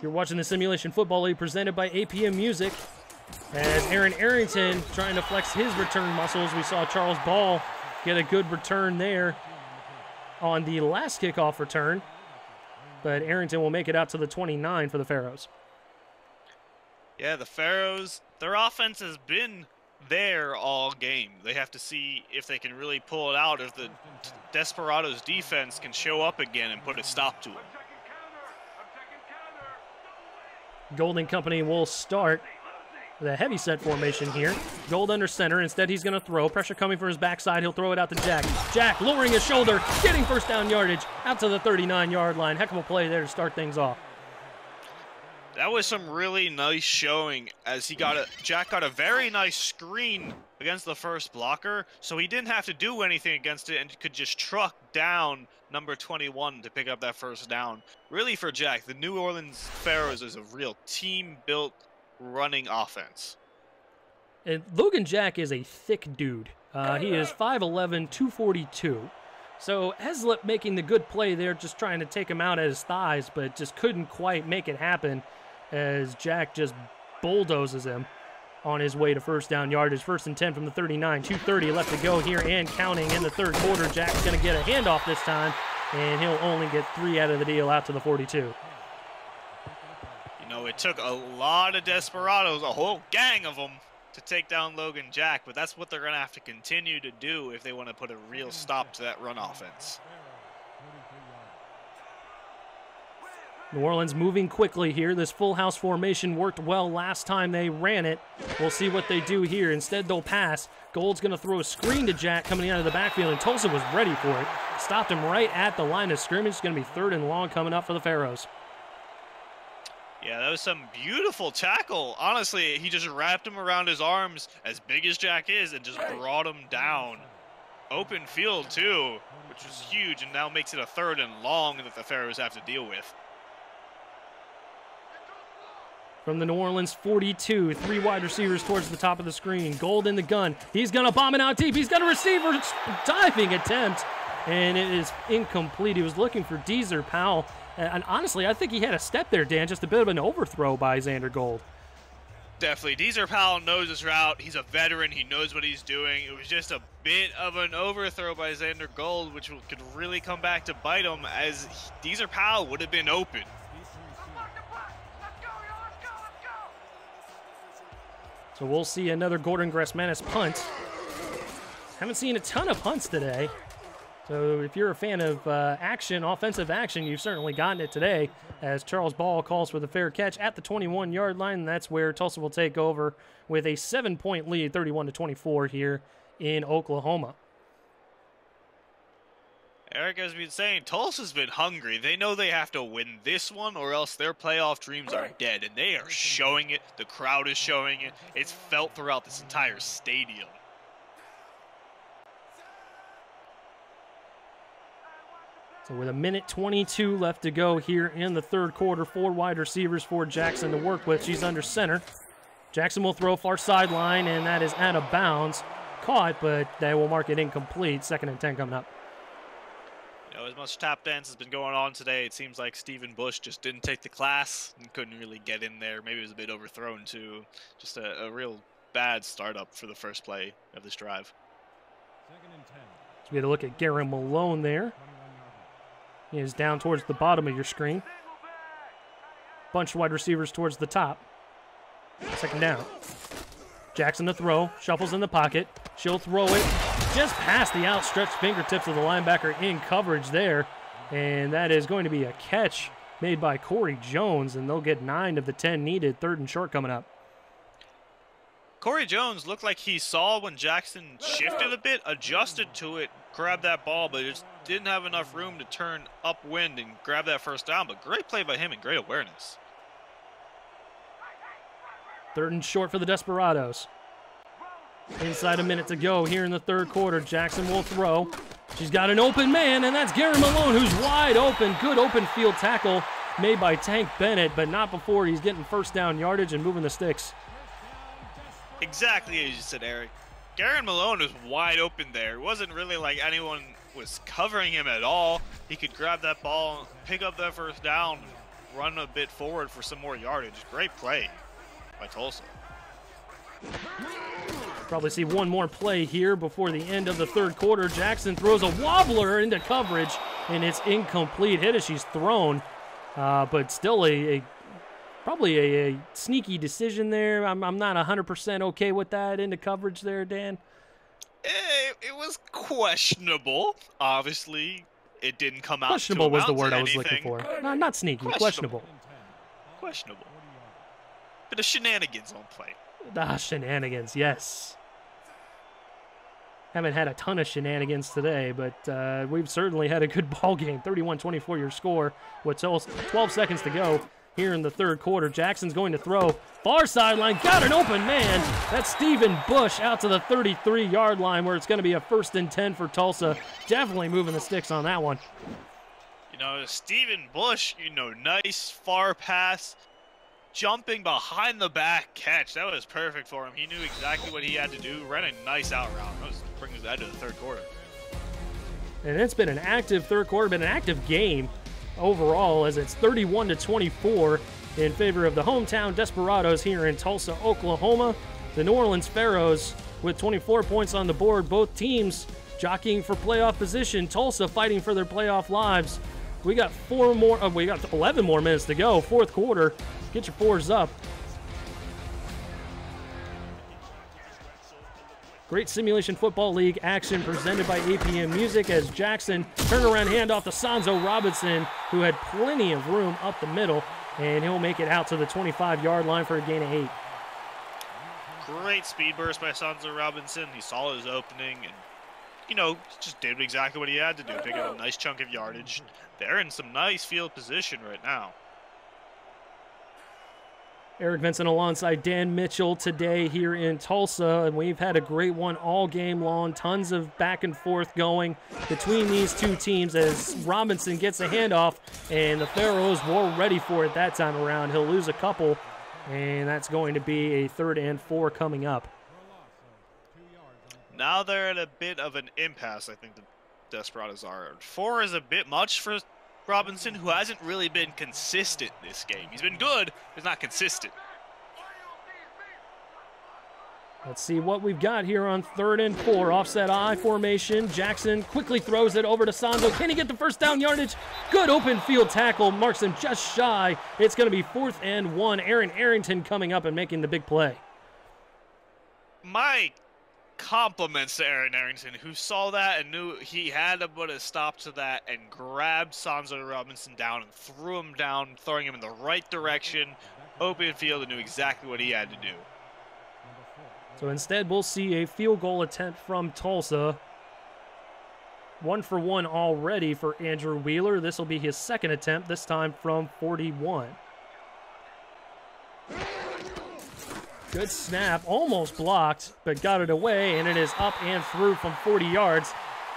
Speaker 1: You're watching the Simulation Football League presented by APM Music. As Aaron Arrington trying to flex his return muscles. We saw Charles Ball get a good return there on the last kickoff return. But Arrington will make it out to the 29 for the Pharaohs.
Speaker 2: Yeah, the Pharaohs, their offense has been there all game. They have to see if they can really pull it out, if the Desperados defense can show up again and put a stop to it.
Speaker 1: Golden Company will start with a heavy set formation here. Gold under center. Instead, he's going to throw. Pressure coming from his backside. He'll throw it out to Jack. Jack lowering his shoulder, getting first down yardage out to the 39-yard line. Heck of a play there to start things off.
Speaker 2: That was some really nice showing as Jack got a very nice screen against the first blocker, so he didn't have to do anything against it and could just truck down number 21 to pick up that first down. Really for Jack, the New Orleans Pharaohs is a real team-built running offense.
Speaker 1: And Logan Jack is a thick dude. He is 5'11", 242. So Heslip making the good play there, just trying to take him out at his thighs, but just couldn't quite make it happen as Jack just bulldozes him on his way to first down yardage. First and 10 from the 39, 2:30 left to go here and counting in the third quarter. Jack's going to get a handoff this time, and he'll only get 3 out of the deal out to the 42.
Speaker 2: You know, it took a lot of Desperados, a whole gang of them, to take down Logan Jack, but that's what they're going to have to continue to do if they want to put a real stop to that run offense.
Speaker 1: New Orleans moving quickly here. This full house formation worked well last time they ran it. We'll see what they do here. Instead, they'll pass. Gold's going to throw a screen to Jack coming out of the backfield, and Tulsa was ready for it. Stopped him right at the line of scrimmage. It's going to be 3rd and long coming up for the Pharaohs.
Speaker 2: Yeah, that was some beautiful tackle. Honestly, he just wrapped him around his arms, as big as Jack is, and just brought him down. Open field, too, which was huge, and now makes it a 3rd and long that the Pharaohs have to deal with.
Speaker 1: From the New Orleans 42, 3 wide receivers towards the top of the screen. Gold in the gun. He's going to bomb it out deep. He's got a receiver diving attempt, and it is incomplete. He was looking for Deezer Powell. And honestly, I think he had a step there, Dan. Just a bit of an overthrow by Xander Gold.
Speaker 2: Definitely. Deezer Powell knows his route. He's a veteran. He knows what he's doing. It was just a bit of an overthrow by Xander Gold, which could really come back to bite him, as Deezer Powell would have been open.
Speaker 1: So we'll see another Gordon Gressmanis punt. Haven't seen a ton of punts today. So if you're a fan of action, offensive action, you've certainly gotten it today, as Charles Ball calls for the fair catch at the 21-yard line. And that's where Tulsa will take over with a 7-point lead, 31-24 here in Oklahoma.
Speaker 2: Eric has been saying Tulsa's been hungry. They know they have to win this one or else their playoff dreams are dead, and they are showing it. The crowd is showing it. It's felt throughout this entire stadium.
Speaker 1: So with 1:22 left to go here in the third quarter, 4 wide receivers for Jackson to work with. She's under center. Jackson will throw far sideline, and that is out of bounds. Caught, but they will mark it incomplete. 2nd and 10 coming up.
Speaker 2: You know, as much tap dance has been going on today, it seems like Stephen Bush just didn't take the class and couldn't really get in there. Maybe it was a bit overthrown too. Just a real bad startup for the first play of this drive.
Speaker 3: 2nd and 10.
Speaker 1: So we had to look at Garen Malone there. He is down towards the bottom of your screen. Bunch of wide receivers towards the top. 2nd down. Jackson to throw. Shuffles in the pocket. She'll throw it just past the outstretched fingertips of the linebacker in coverage there. And that is going to be a catch made by Corey Jones, and they'll get 9 of the 10 needed. 3rd and short coming up.
Speaker 2: Corey Jones looked like he saw when Jackson shifted a bit, adjusted to it, grabbed that ball, but just didn't have enough room to turn upwind and grab that first down. But great play by him and great awareness.
Speaker 1: 3rd and short for the Desperados. Inside a minute to go here in the third quarter. Jackson will throw. She's got an open man, and that's Garen Malone, who's wide open. Good open field tackle made by Tank Bennett, but not before he's getting first down yardage and moving the sticks.
Speaker 2: Exactly as you said, Eric. Garen Malone was wide open there. It wasn't really like anyone was covering him at all. He could grab that ball, pick up that first down, run a bit forward for some more yardage. Great play by Tulsa.
Speaker 1: Probably see one more play here before the end of the third quarter. Jackson throws a wobbler into coverage, and it's incomplete. Hit as she's thrown, but still probably a sneaky decision there. I'm not 100% okay with that into coverage there, Dan.
Speaker 2: It was questionable. Obviously, it didn't come out.
Speaker 1: Questionable was the word I was looking for. No, not sneaky. Questionable.
Speaker 2: Questionable. Bit of shenanigans on play.
Speaker 1: Ah, shenanigans, yes. Haven't had a ton of shenanigans today, but we've certainly had a good ball game. 31-24 your score with 12 seconds to go here in the third quarter. Jackson's going to throw. Far sideline, got an open man. That's Stephen Bush out to the 33-yard line where it's going to be a 1st and 10 for Tulsa. Definitely moving the sticks on that one.
Speaker 2: You know, Stephen Bush, you know, nice far pass. Jumping behind the back catch. That was perfect for him. He knew exactly what he had to do. Ran a nice out route. That was bringing us out to the third quarter.
Speaker 1: And it's been an active third quarter, been an active game overall as it's 31-24 in favor of the hometown Desperados here in Tulsa, Oklahoma. The New Orleans Pharaohs with 24 points on the board. Both teams jockeying for playoff position. Tulsa fighting for their playoff lives. We got 11 more minutes to go. Fourth quarter. Get your fours up. Great Simulation Football League action presented by APM Music as Jackson turnaround handoff to Sanzo Robinson, who had plenty of room up the middle, and he'll make it out to the 25-yard line for a gain of 8.
Speaker 2: Great speed burst by Sanzo Robinson. He saw his opening and, you know, just did exactly what he had to do. Pick up a nice chunk of yardage. They're in some nice field position right now.
Speaker 1: Eric Vincent alongside Dan Mitchell today here in Tulsa, and we've had a great one all game long. Tons of back and forth going between these two teams as Robinson gets a handoff, and the Pharaohs were ready for it that time around. He'll lose a couple, and that's going to be a 3rd and 4 coming up.
Speaker 2: Now they're at a bit of an impasse, I think the Desperados are. 4 is a bit much for Robinson, who hasn't really been consistent this game. He's been good, but he's not consistent.
Speaker 1: Let's see what we've got here on 3rd and 4. Offset I formation. Jackson quickly throws it over to Sanzo. Can he get the first down yardage? Good open field tackle. Marks him just shy. It's going to be 4th and 1. Aaron Arrington coming up and making the big play.
Speaker 2: My compliments to Aaron Arrington, who saw that and knew he had to put a stop to that and grabbed Sanzo Robinson down and threw him down, throwing him in the right direction. Open field and knew exactly what he had to do.
Speaker 1: So instead, we'll see a field goal attempt from Tulsa. 1 for 1 already for Andrew Wheeler. This will be his 2nd attempt, this time from 41. Good snap, almost blocked, but got it away, and it is up and through from 40 yards.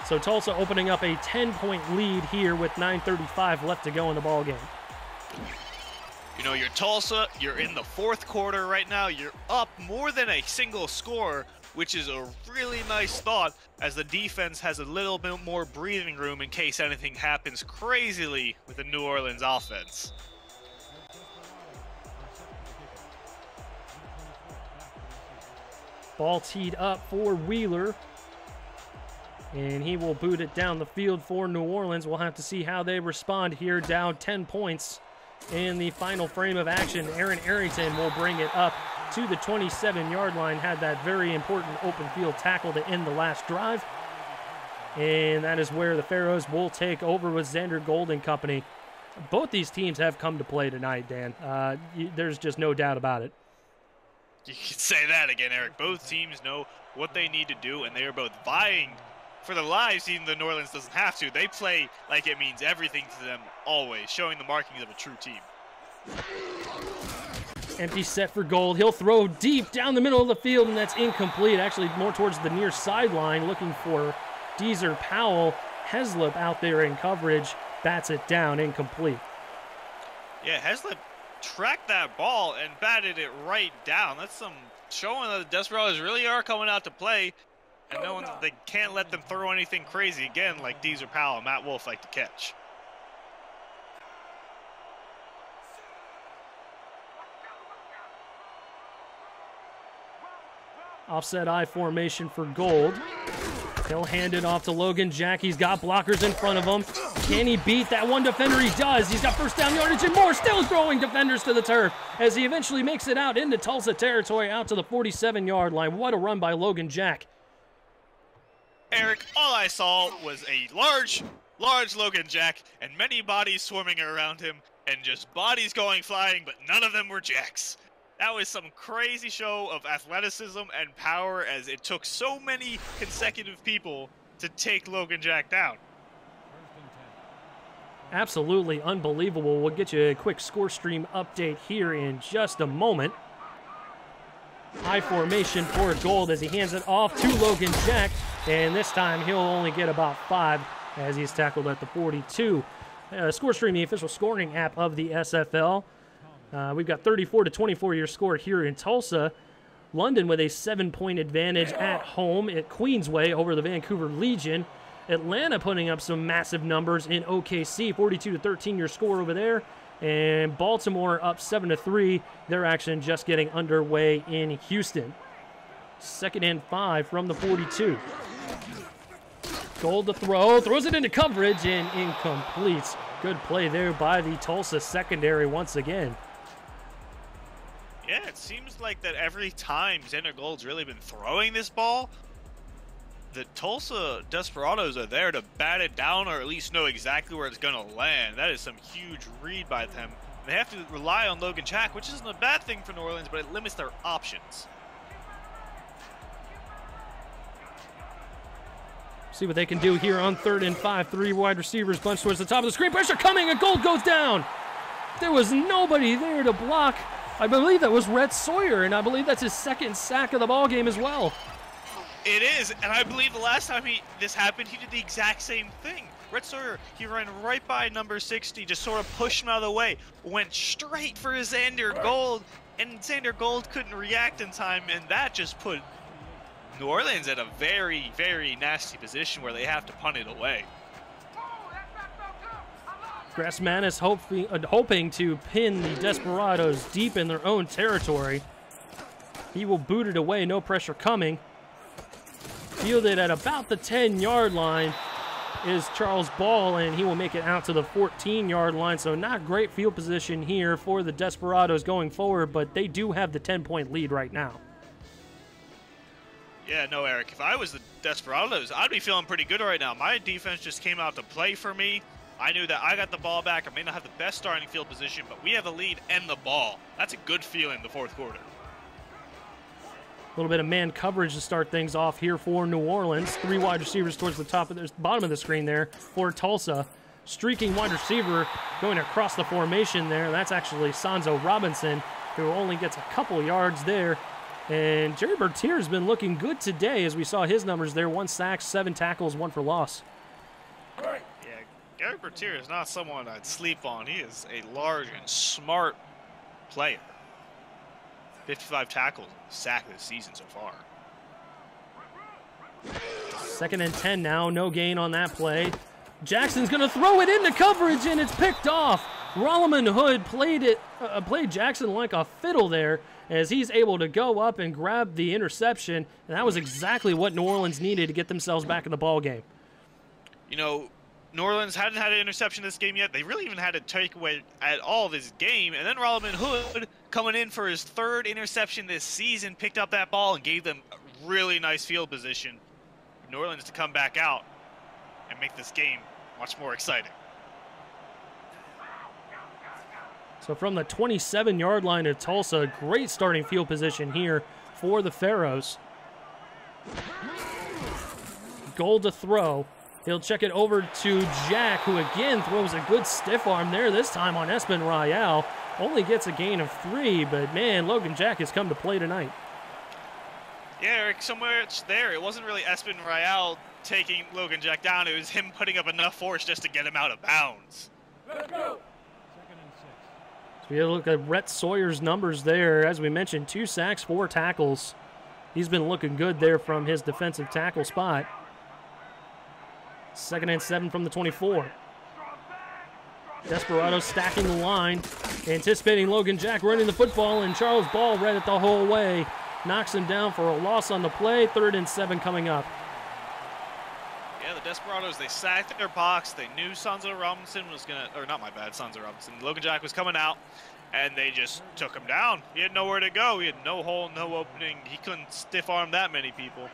Speaker 1: So Tulsa opening up a 10-point lead here with 9:35 left to go in the ballgame.
Speaker 2: You know, you're Tulsa, you're in the 4th quarter right now, you're up more than a single score, which is a really nice thought as the defense has a little bit more breathing room in case anything happens crazily with the New Orleans offense.
Speaker 1: Ball teed up for Wheeler, and he will boot it down the field for New Orleans. We'll have to see how they respond here, down 10 points in the final frame of action. Aaron Arrington will bring it up to the 27-yard line, had that very important open field tackle to end the last drive. And that is where the Pharaohs will take over with Xander Gold and company. Both these teams have come to play tonight, Dan. There's just no doubt about it.
Speaker 2: You can say that again, Eric. Both teams know what they need to do, and they are both vying for their lives, even though New Orleans doesn't have to. They play like it means everything to them always, showing the markings of a true team.
Speaker 1: Empty set for Gold. He'll throw deep down the middle of the field, and that's incomplete. Actually, more towards the near sideline, looking for Deezer Powell. Heslip out there in coverage, bats it down, incomplete.
Speaker 2: Yeah, Heslip tracked that ball and batted it right down. That's some showing that the Desperados really are coming out to play and knowing that they can't let them throw anything crazy again like Deezer Powell and Matt Wolf like to catch.
Speaker 1: Offset I formation for Gold. He'll hand it off to Logan Jack. He's got blockers in front of him. Can he beat that one defender? He does. He's got first down yardage and more. Still throwing defenders to the turf as he eventually makes it out into Tulsa territory, out to the 47-yard line. What a run by Logan Jack.
Speaker 2: Eric, all I saw was a large Logan Jack and many bodies swarming around him and just bodies going flying, but none of them were Jacks. That was some crazy show of athleticism and power as it took so many consecutive people to take Logan Jack down.
Speaker 1: Absolutely unbelievable. We'll get you a quick score stream update here in just a moment. High formation for Gold as he hands it off to Logan Jack, and this time he'll only get about 5 as he's tackled at the 42. Score stream, the official scoring app of the SFL. We've got 34-24 your score here in Tulsa. London with a 7-point advantage at home at Queensway over the Vancouver Legion. Atlanta putting up some massive numbers in OKC, 42-13 your score over there. And Baltimore up 7-3. Their action just getting underway in Houston. 2nd and 5 from the 42. Gold to throw, throws it into coverage and incomplete. Good play there by the Tulsa secondary once again.
Speaker 2: Yeah, it seems like that every time Xander Gold's really been throwing this ball, the Tulsa Desperados are there to bat it down or at least know exactly where it's going to land. That is some huge read by them. They have to rely on Logan Jack, which isn't a bad thing for New Orleans, but it limits their options.
Speaker 1: See what they can do here on 3rd and 5. 3 wide receivers bunched towards the top of the screen. Pressure coming, and Gold goes down. There was nobody there to block. I believe that was Rhett Sawyer, and I believe that's his 2nd sack of the ball game as well.
Speaker 2: It is, and I believe the last time this happened, he did the exact same thing. Rhett Sawyer, he ran right by number 60, just sort of pushed him out of the way, went straight for Xander Gold, and Xander Gold couldn't react in time, and that just put New Orleans at a very, very nasty position where they have to punt it away.
Speaker 1: Grassmanis hoping to pin the Desperados deep in their own territory. He will boot it away, no pressure coming. Fielded at about the 10-yard line is Charles Ball, and he will make it out to the 14-yard line. So not great field position here for the Desperados going forward, but they do have the 10-point lead right now.
Speaker 2: Yeah, no, Eric, if I was the Desperados, I'd be feeling pretty good right now. My defense just came out to play for me. I knew that I got the ball back. I may not have the best starting field position, but we have the lead and the ball. That's a good feeling in the 4th quarter.
Speaker 1: A little bit of man coverage to start things off here for New Orleans. 3 wide receivers towards the bottom of the screen there for Tulsa. Streaking wide receiver going across the formation there. That's actually Sanzo Robinson, who only gets a couple yards there. And Jerry Bertier's been looking good today as we saw his numbers there. 1 sack, 7 tackles, 1 for loss.
Speaker 2: Yeah, Gary Bertier is not someone I'd sleep on. He is a large and smart player. 55 tackles, sack this season so far.
Speaker 1: 2nd and 10 now, no gain on that play. Jackson's going to throw it into coverage, and it's picked off. Rolliman Hood played Jackson like a fiddle there as he's able to go up and grab the interception, and that was exactly what New Orleans needed to get themselves back in the ball game.
Speaker 2: You know, New Orleans hadn't had an interception this game yet. They really even had a takeaway at all this game. And then Rolliman Hood, coming in for his 3rd interception this season, picked up that ball and gave them a really nice field position for New Orleans to come back out and make this game much more exciting.
Speaker 1: So from the 27-yard line of Tulsa, great starting field position here for the Pharaohs. Goal to throw. He'll check it over to Jack, who again throws a good stiff arm there, this time on Espen Royale. Only gets a gain of 3, but man, Logan Jack has come to play tonight.
Speaker 2: Yeah, Eric, somewhere it's there. It wasn't really Espen Royale taking Logan Jack down. It was him putting up enough force just to get him out of bounds.
Speaker 3: Let's go.
Speaker 1: So we look at Rhett Sawyer's numbers there. As we mentioned, 2 sacks, 4 tackles. He's been looking good there from his defensive tackle spot. 2nd and 7 from the 24. Desperados stacking the line, anticipating Logan Jack running the football, and Charles Ball read it the whole way. Knocks him down for a loss on the play. 3rd and 7 coming up.
Speaker 2: Yeah, the Desperados, they sacked their box. They knew Sanzo Robinson was going to, or not my bad, Sanzo Robinson. Logan Jack was coming out, and they just took him down. He had nowhere to go. He had no hole, no opening. He couldn't stiff arm that many people.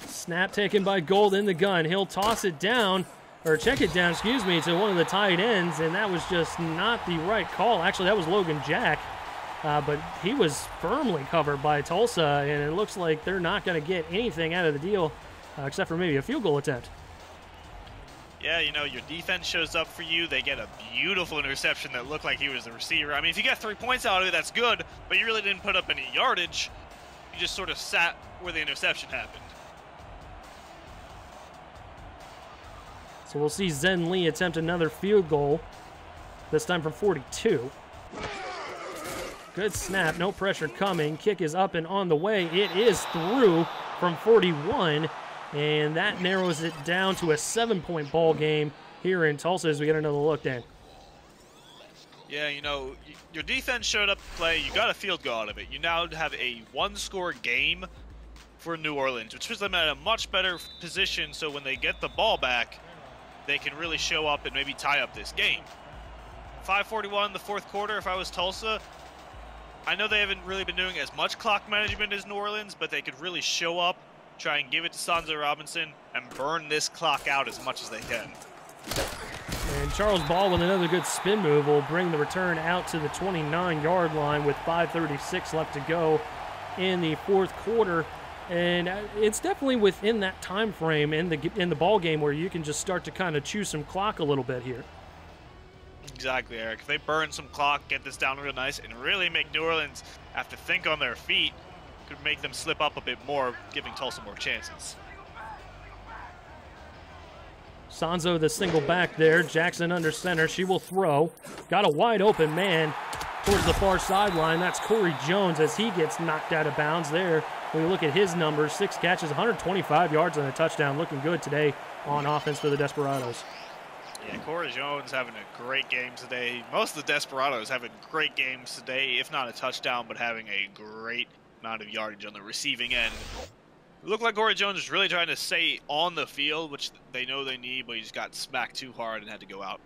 Speaker 1: Snap taken by Gold in the gun. He'll toss it down, check it down, excuse me, to one of the tight ends, and that was just not the right call. Actually, that was Logan Jack, but he was firmly covered by Tulsa, and it looks like they're not going to get anything out of the deal except for maybe a field goal attempt.
Speaker 2: Yeah, you know, your defense shows up for you. They get a beautiful interception that looked like he was the receiver. I mean, if you get 3 points out of it, that's good, but you really didn't put up any yardage. You just sort of sat where the interception happened.
Speaker 1: So we'll see Zen Lee attempt another field goal, this time from 42. Good snap, no pressure coming. Kick is up and on the way. It is through from 41, and that narrows it down to a 7-point ball game here in Tulsa as we get another look, Dan.
Speaker 2: Yeah, you know, your defense showed up to play. You got a field goal out of it. You now have a one-score game for New Orleans, which puts them at a much better position, so when they get the ball back, they can really show up and maybe tie up this game. 5:41 in the fourth quarter. If I was Tulsa, I know they haven't really been doing as much clock management as New Orleans, but they could really show up, try and give it to Sanzo Robinson, and burn this clock out as much as they can.
Speaker 1: And Charles Ball with another good spin move will bring the return out to the 29-yard line with 5:36 left to go in the fourth quarter. And it's definitely within that time frame in the ball game where you can just start to kind of chew some clock a little bit here.
Speaker 2: Exactly, Eric. If they burn some clock, get this down real nice, and really make New Orleans have to think on their feet, could make them slip up a bit more, giving Tulsa more chances.
Speaker 1: Sanzo the single back there. Jackson under center. She will throw. Got a wide open man towards the far sideline. That's Corey Jones as he gets knocked out of bounds there. When you look at his numbers, 6 catches, 125 yards and a touchdown. Looking good today on offense for the Desperados.
Speaker 2: Yeah, Corey Jones having a great game today. Most of the Desperados having great games today, if not a touchdown, but having a great amount of yardage on the receiving end. It looked like Corey Jones is really trying to stay on the field, which they know they need, but he just got smacked too hard and had to go out.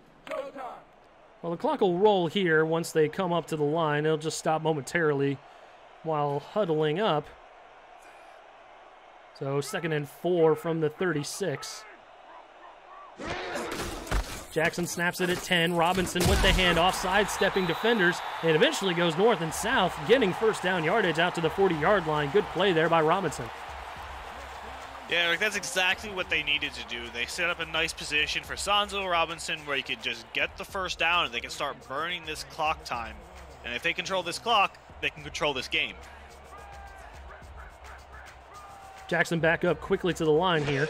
Speaker 1: Well, the clock will roll here once they come up to the line. It'll just stop momentarily while huddling up. So 2nd and 4 from the 36. Jackson snaps it at 10. Robinson with the handoff, sidestepping defenders, and eventually goes north and south, getting first down yardage out to the 40-yard line. Good play there by Robinson.
Speaker 2: Yeah, like that's exactly what they needed to do. They set up a nice position for Sanzo Robinson where he could just get the first down and they can start burning this clock time. And if they control this clock, they can control this game.
Speaker 1: Jackson back up quickly to the line here.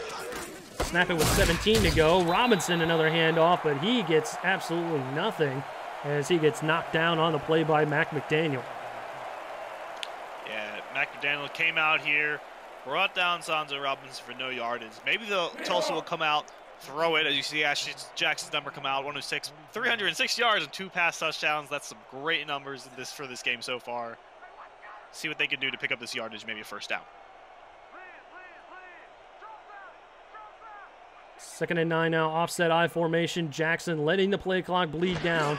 Speaker 1: Snap it with 17 to go. Robinson another handoff, but he gets absolutely nothing as he gets knocked down on the play by Mac McDaniel.
Speaker 2: Yeah, Mac McDaniel came out here, brought down Sanzo Robinson for no yardage. Maybe Tulsa will come out, throw it, as you see Ashley Jackson's number come out, 106, 306 yards and 2 pass touchdowns. That's some great numbers for this game so far. See what they can do to pick up this yardage, maybe a first down.
Speaker 1: 2nd and 9 now, offset I formation. Jackson letting the play clock bleed down.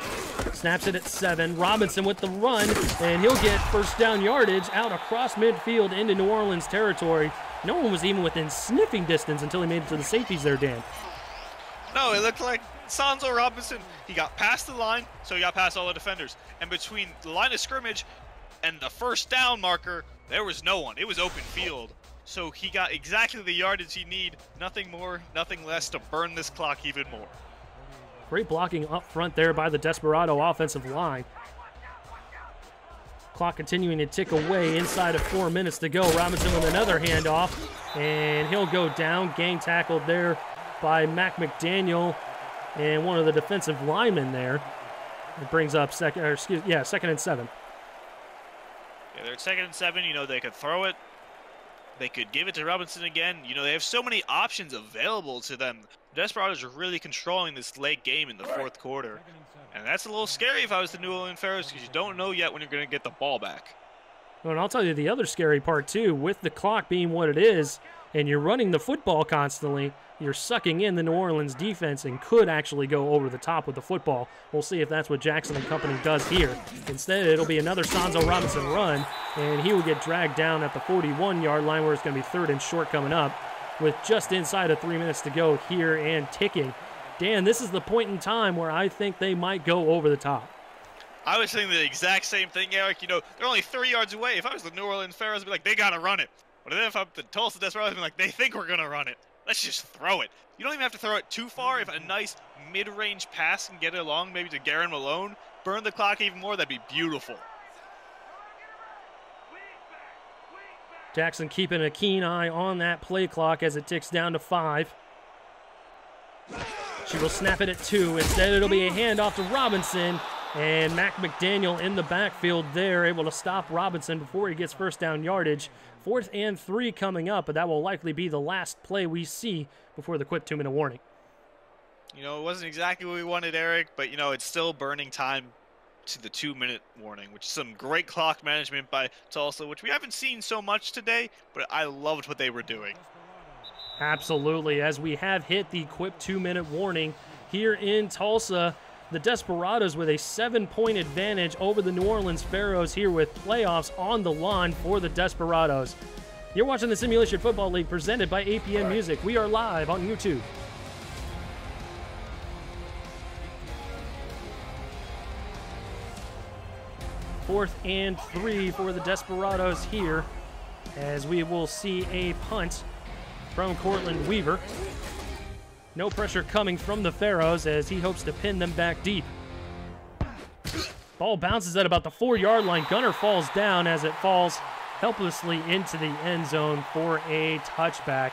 Speaker 1: Snaps it at 7. Robinson with the run, and he'll get first down yardage out across midfield into New Orleans territory. No one was even within sniffing distance until he made it to the safeties there, Dan.
Speaker 2: No, it looked like Sanzo Robinson, he got past the line, so he got past all the defenders. And between the line of scrimmage and the first down marker, there was no one. It was open field. So he got exactly the yardage he need, nothing more, nothing less to burn this clock even more.
Speaker 1: Great blocking up front there by the Desperado offensive line. Clock continuing to tick away inside of 4 minutes to go. Robinson with another handoff, and he'll go down. Gang tackled there by Mac McDaniel and one of the defensive linemen there. It brings up 2nd and 7.
Speaker 2: Yeah, they're at 2nd and 7. You know, they could throw it. They could give it to Robinson again. You know, they have so many options available to them. The Desperados are really controlling this late game in the fourth quarter. And that's a little scary if I was the New Orleans Pharaohs because you don't know yet when you're going to get the ball back.
Speaker 1: Well, and I'll tell you the other scary part, too. With the clock being what it is, and you're running the football constantly, you're sucking in the New Orleans defense and could actually go over the top with the football. We'll see if that's what Jackson and company does here. Instead, it'll be another Sanzo Robinson run, and he will get dragged down at the 41-yard line where it's going to be 3rd and short coming up with just inside of 3 minutes to go here and ticking. Dan, this is the point in time where I think they might go over the top.
Speaker 2: I was thinking the exact same thing, Eric. You know, they're only 3 yards away. If I was the New Orleans Pharaohs, I'd be like, they got to run it. But then if I'm the Tulsa Desperados, I'd be like, they think we're going to run it. Let's just throw it. You don't even have to throw it too far. If a nice mid-range pass can get it along, maybe to Garen Malone, burn the clock even more, that'd be beautiful.
Speaker 1: Jackson keeping a keen eye on that play clock as it ticks down to 5. She will snap it at 2. Instead, it'll be a handoff to Robinson. And Mac McDaniel in the backfield there, able to stop Robinson before he gets first down yardage. 4th and 3 coming up, but that will likely be the last play we see before the quick 2-minute warning.
Speaker 2: You know, it wasn't exactly what we wanted, Eric, but, you know, it's still burning time to the 2-minute warning, which is some great clock management by Tulsa, which we haven't seen so much today, but I loved what they were doing.
Speaker 1: Absolutely. As we have hit the quick 2-minute warning here in Tulsa, the Desperados with a 7-point advantage over the New Orleans Pharaohs here with playoffs on the line for the Desperados. You're watching the Simulation Football League presented by APN Music. We are live on YouTube. Fourth and 3 for the Desperados here, as we will see a punt from Cortland Weaver. No pressure coming from the Pharaohs as he hopes to pin them back deep. Ball bounces at about the 4-yard line. Gunner falls down as it falls helplessly into the end zone for a touchback.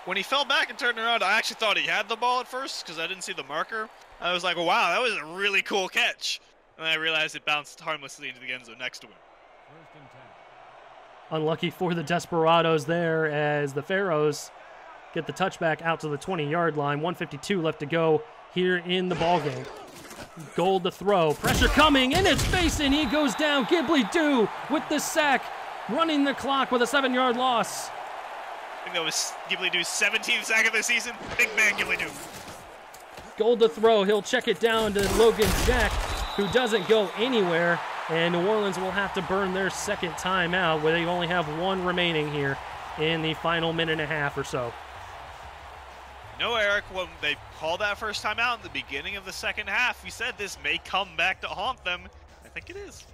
Speaker 2: When he fell back and turned around, I actually thought he had the ball at first because I didn't see the marker. I was like, well, wow, that was a really cool catch. And then I realized it bounced harmlessly into the end zone next to him.
Speaker 1: Unlucky for the Desperados there as the Pharaohs get the touchback out to the 20-yard line. 1:52 left to go here in the ballgame. Gold to throw. Pressure coming in his face, and he goes down. Ghibli-Doo with the sack, running the clock with a 7-yard loss.
Speaker 2: I think that was Ghibli-Doo's 17th sack of the season. Big man Ghibli-Doo.
Speaker 1: Gold to throw. He'll check it down to Logan Jack, who doesn't go anywhere. And New Orleans will have to burn their second timeout, where they only have 1 remaining here in the final minute and a half or so.
Speaker 2: No, Eric, when they called that first time out in the beginning of the second half, we said this may come back to haunt them. I think it is.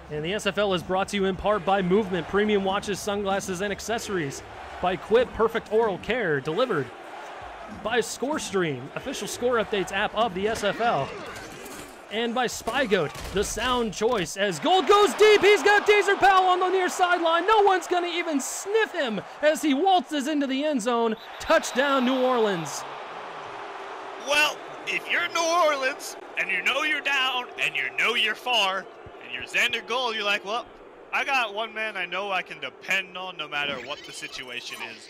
Speaker 1: And the SFL is brought to you in part by Movement, premium watches, sunglasses, and accessories. By Quip, perfect oral care, delivered. By ScoreStream, official score updates app of the SFL. And by Spygoat, the sound choice. As Gold goes deep, he's got Deezer Powell on the near sideline. No one's going to even sniff him as he waltzes into the end zone. Touchdown, New Orleans.
Speaker 2: Well, if you're New Orleans, and you know you're down, and you know you're far, and you're Xander Gold, you're like, well, I got one man I know I can depend on no matter what the situation is.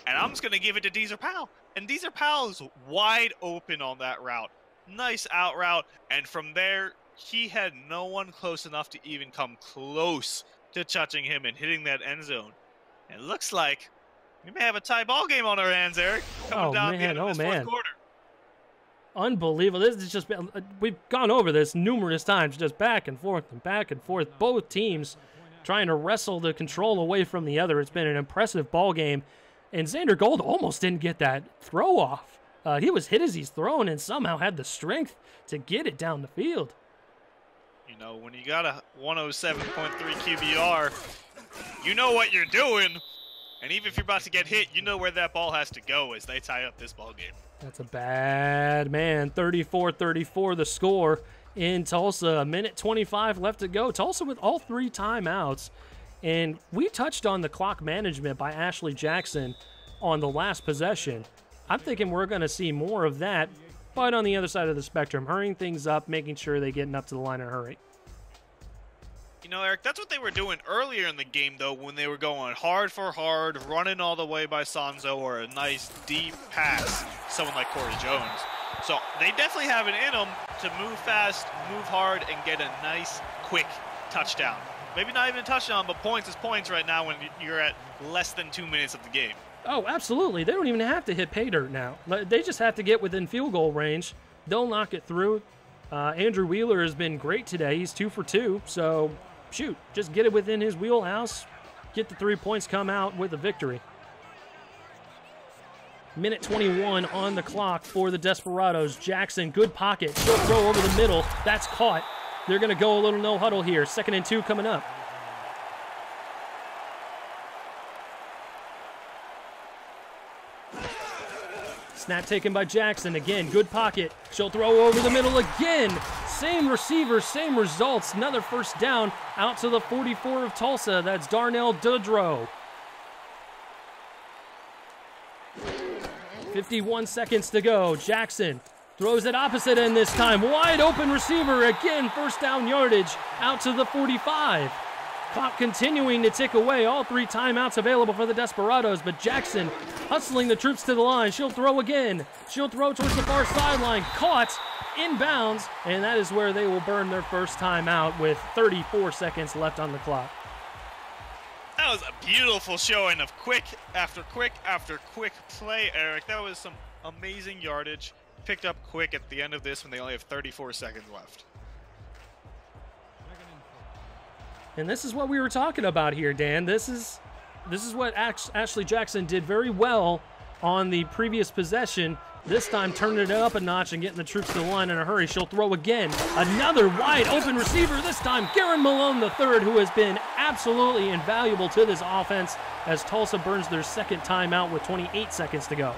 Speaker 2: And I'm just going to give it to Deezer Powell. And Deezer Powell's wide open on that route. Nice out route, and from there, he had no one close enough to even come close to touching him and hitting that end zone. And it looks like we may have a tie ball game on our hands, Eric. Coming down the end of this fourth quarter.
Speaker 1: Unbelievable. This is just, we've gone over this numerous times, just back and forth and back and forth. Both teams trying to wrestle the control away from the other. It's been an impressive ball game, and Xander Gold almost didn't get that throw off. He was hit as he's thrown and somehow had the strength to get it down the field.
Speaker 2: You know, when you got a 107.3 QBR, you know what you're doing. And even if you're about to get hit, you know where that ball has to go as they tie up this ball game.
Speaker 1: That's a bad man. 34-34 the score in Tulsa. A minute 25 left to go. Tulsa with all 3 timeouts. And we touched on the clock management by Ashley Jackson on the last possession. I'm thinking we're going to see more of that, but on the other side of the spectrum, hurrying things up, making sure they're getting up to the line in a hurry.
Speaker 2: You know, Eric, that's what they were doing earlier in the game, though, when they were going hard for hard, running all the way by Sanzo, or a nice deep pass, someone like Corey Jones. So they definitely have it in them to move fast, move hard, and get a nice, quick touchdown. Maybe not even a touchdown, but points is points right now when you're at less than 2 minutes of the game.
Speaker 1: Oh, absolutely. They don't even have to hit pay dirt now. They just have to get within field goal range. They'll knock it through. Andrew Wheeler has been great today. He's 2 for 2. So, shoot, just get it within his wheelhouse. Get the 3 points, come out with a victory. Minute 21 on the clock for the Desperados. Jackson, good pocket. She'll throw over the middle. That's caught. They're going to go a little no huddle here. 2nd and 2 coming up. Snap taken by Jackson. Again, good pocket. She'll throw over the middle again. Same receiver, same results. Another first down out to the 44 of Tulsa. That's Darnell Dudrow. 51 seconds to go. Jackson throws it opposite end this time. Wide open receiver. Again, first down yardage out to the 45. Clock continuing to tick away. All 3 timeouts available for the Desperados, but Jackson hustling the troops to the line. She'll throw again. She'll throw towards the far sideline. Caught, inbounds, and that is where they will burn their first timeout with 34 seconds left on the clock.
Speaker 2: That was a beautiful showing of quick after quick after quick play, Eric. That was some amazing yardage. Picked up quick at the end of this when they only have 34 seconds left.
Speaker 1: And this is what we were talking about here, Dan. This is what Ashley Jackson did very well on the previous possession. This time turning it up a notch and getting the troops to the line in a hurry. She'll throw again. Another wide open receiver. This time Garen Malone III, who has been absolutely invaluable to this offense as Tulsa burns their 2nd timeout with 28 seconds to go.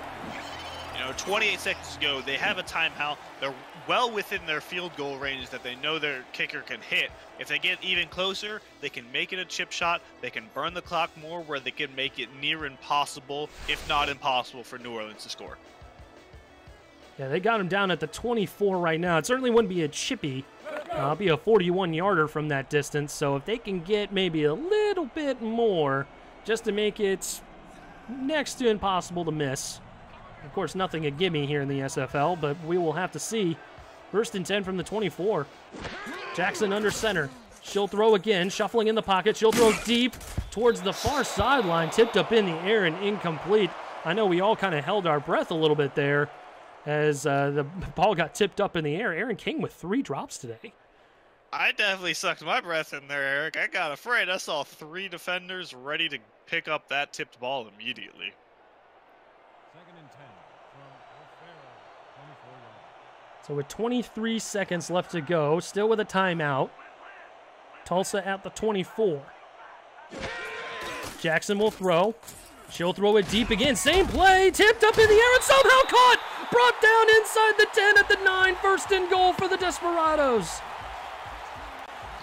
Speaker 2: 28 seconds to go. They have a timeout. They're well within their field goal range that they know their kicker can hit. If they get even closer, they can make it a chip shot. They can burn the clock more where they can make it near impossible, if not impossible, for New Orleans to score.
Speaker 1: Yeah, they got him down at the 24 right now. It certainly wouldn't be a chippy. It'll be a 41-yarder from that distance. So if they can get maybe a little bit more just to make it next to impossible to miss. Of course, nothing a gimme here in the SFL, but we will have to see. 1st and 10 from the 24. Jackson under center. She'll throw again, shuffling in the pocket. She'll throw deep towards the far sideline, tipped up in the air and incomplete. I know we all kind of held our breath a little bit there as the ball got tipped up in the air. Aaron King with 3 drops today.
Speaker 2: I definitely sucked my breath in there, Eric. I got afraid. I saw 3 defenders ready to pick up that tipped ball immediately.
Speaker 3: 2nd and 10 from Desperados, 24 yards.
Speaker 1: So with 23 seconds left to go, still with a timeout. Tulsa at the 24. Jackson will throw. She'll throw it deep again. Same play. Tipped up in the air and somehow caught. Brought down inside the 10 at the 9. 1st and goal for the Desperados.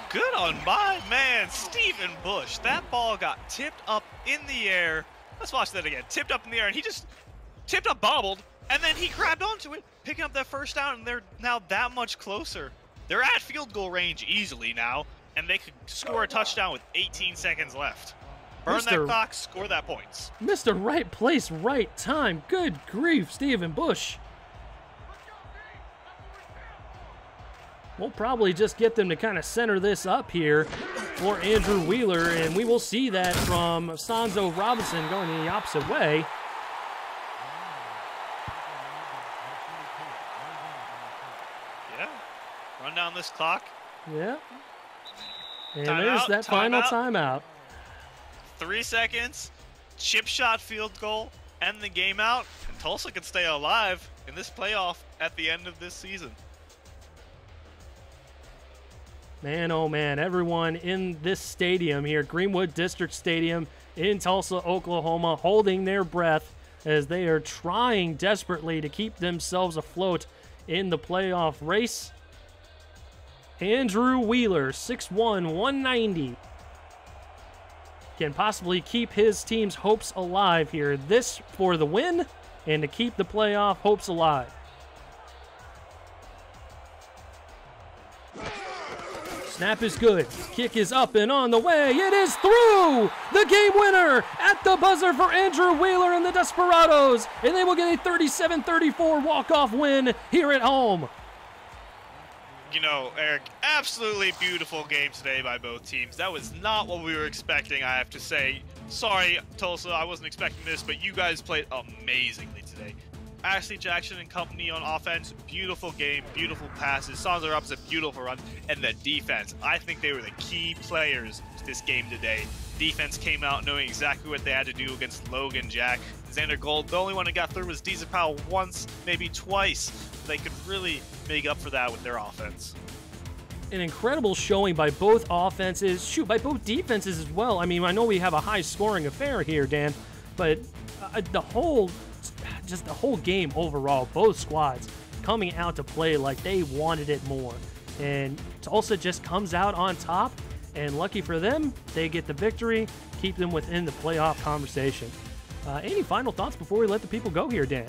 Speaker 2: Good on my man, Stephen Bush. That ball got tipped up in the air. Let's watch that again. Tipped up in the air, and he just tipped up, bobbled, and then he grabbed onto it, picking up that first down, and they're now that much closer. They're at field goal range easily now, and they could score a touchdown with 18 seconds left. Burn that clock, score that points.
Speaker 1: Mr. Right place, right time. Good grief, Stephen Bush. We'll probably just get them to kind of center this up here for Andrew Wheeler, and we will see that from Sanzo Robinson going the opposite way.
Speaker 2: Yeah, run down this clock.
Speaker 1: Yeah. And there's that final timeout.
Speaker 2: 3 seconds, chip shot field goal, end the game out, and Tulsa can stay alive in this playoff at the end of this season.
Speaker 1: Man, oh man, everyone in this stadium here, Greenwood District Stadium in Tulsa, Oklahoma, holding their breath as they are trying desperately to keep themselves afloat in the playoff race. Andrew Wheeler, 6'1", 190, can possibly keep his team's hopes alive here. This for the win and to keep the playoff hopes alive. Snap is good. Kick is up and on the way. It is through! The game winner at the buzzer for Andrew Wheeler and the Desperados. And they will get a 37-34 walk-off win here at home.
Speaker 2: You know, Eric, absolutely beautiful game today by both teams. That was not what we were expecting, I have to say. Sorry, Tulsa, I wasn't expecting this, but you guys played amazingly today. Ashley Jackson and company on offense, beautiful game, beautiful passes. Sanzo Robinson, beautiful run, and the defense. I think they were the key players this game today. Defense came out knowing exactly what they had to do against Logan Jack. Xander Gold, the only one that got through was Diesel Powell once, maybe twice. They could really make up for that with their offense.
Speaker 1: An incredible showing by both offenses, shoot, by both defenses as well. I mean, I know we have a high-scoring affair here, Dan, but the whole game overall, both squads coming out to play like they wanted it more. And Tulsa just comes out on top, and lucky for them, they get the victory, keep them within the playoff conversation. Any final thoughts before we let the people go here, Dan?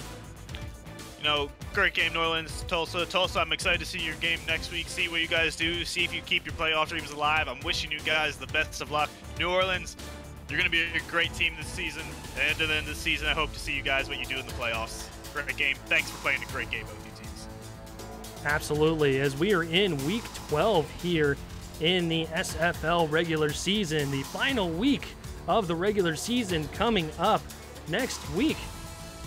Speaker 2: You know, great game, New Orleans, Tulsa. Tulsa, I'm excited to see your game next week, see what you guys do, see if you keep your playoff dreams alive. I'm wishing you guys the best of luck. New Orleans, you're going to be a great team this season. And at the end of the season, I hope to see you guys what you do in the playoffs. Great game. Thanks for playing a great game, both you teams.
Speaker 1: Absolutely. As we are in Week 12 here in the SFL regular season, the final week of the regular season coming up next week.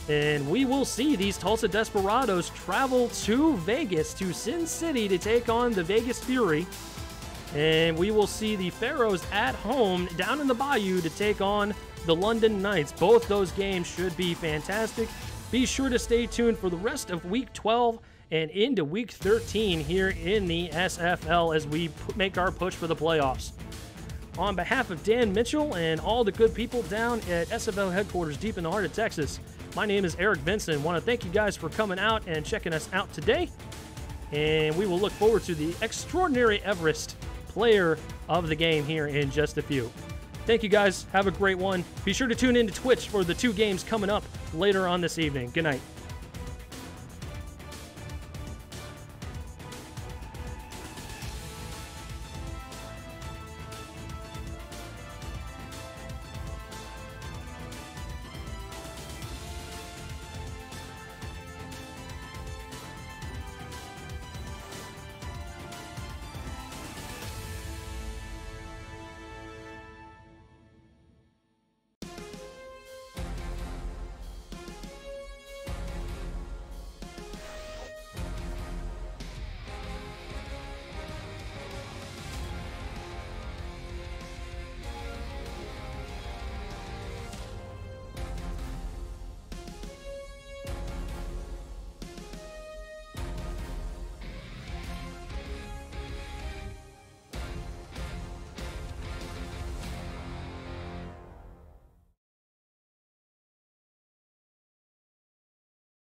Speaker 1: And we will see these Tulsa Desperados travel to Vegas, to Sin City, to take on the Vegas Fury. And we will see the Pharaohs at home down in the Bayou to take on the London Knights. Both those games should be fantastic. Be sure to stay tuned for the rest of Week 12 and into Week 13 here in the SFL as we make our push for the playoffs. On behalf of Dan Mitchell and all the good people down at SFL headquarters deep in the heart of Texas, my name is Eric Benson. I want to thank you guys for coming out and checking us out today. And we will look forward to the extraordinary Everest player of the game here in just a few. Thank you guys. Have a great one. Be sure to tune in to Twitch for the 2 games coming up later on this evening. Good night.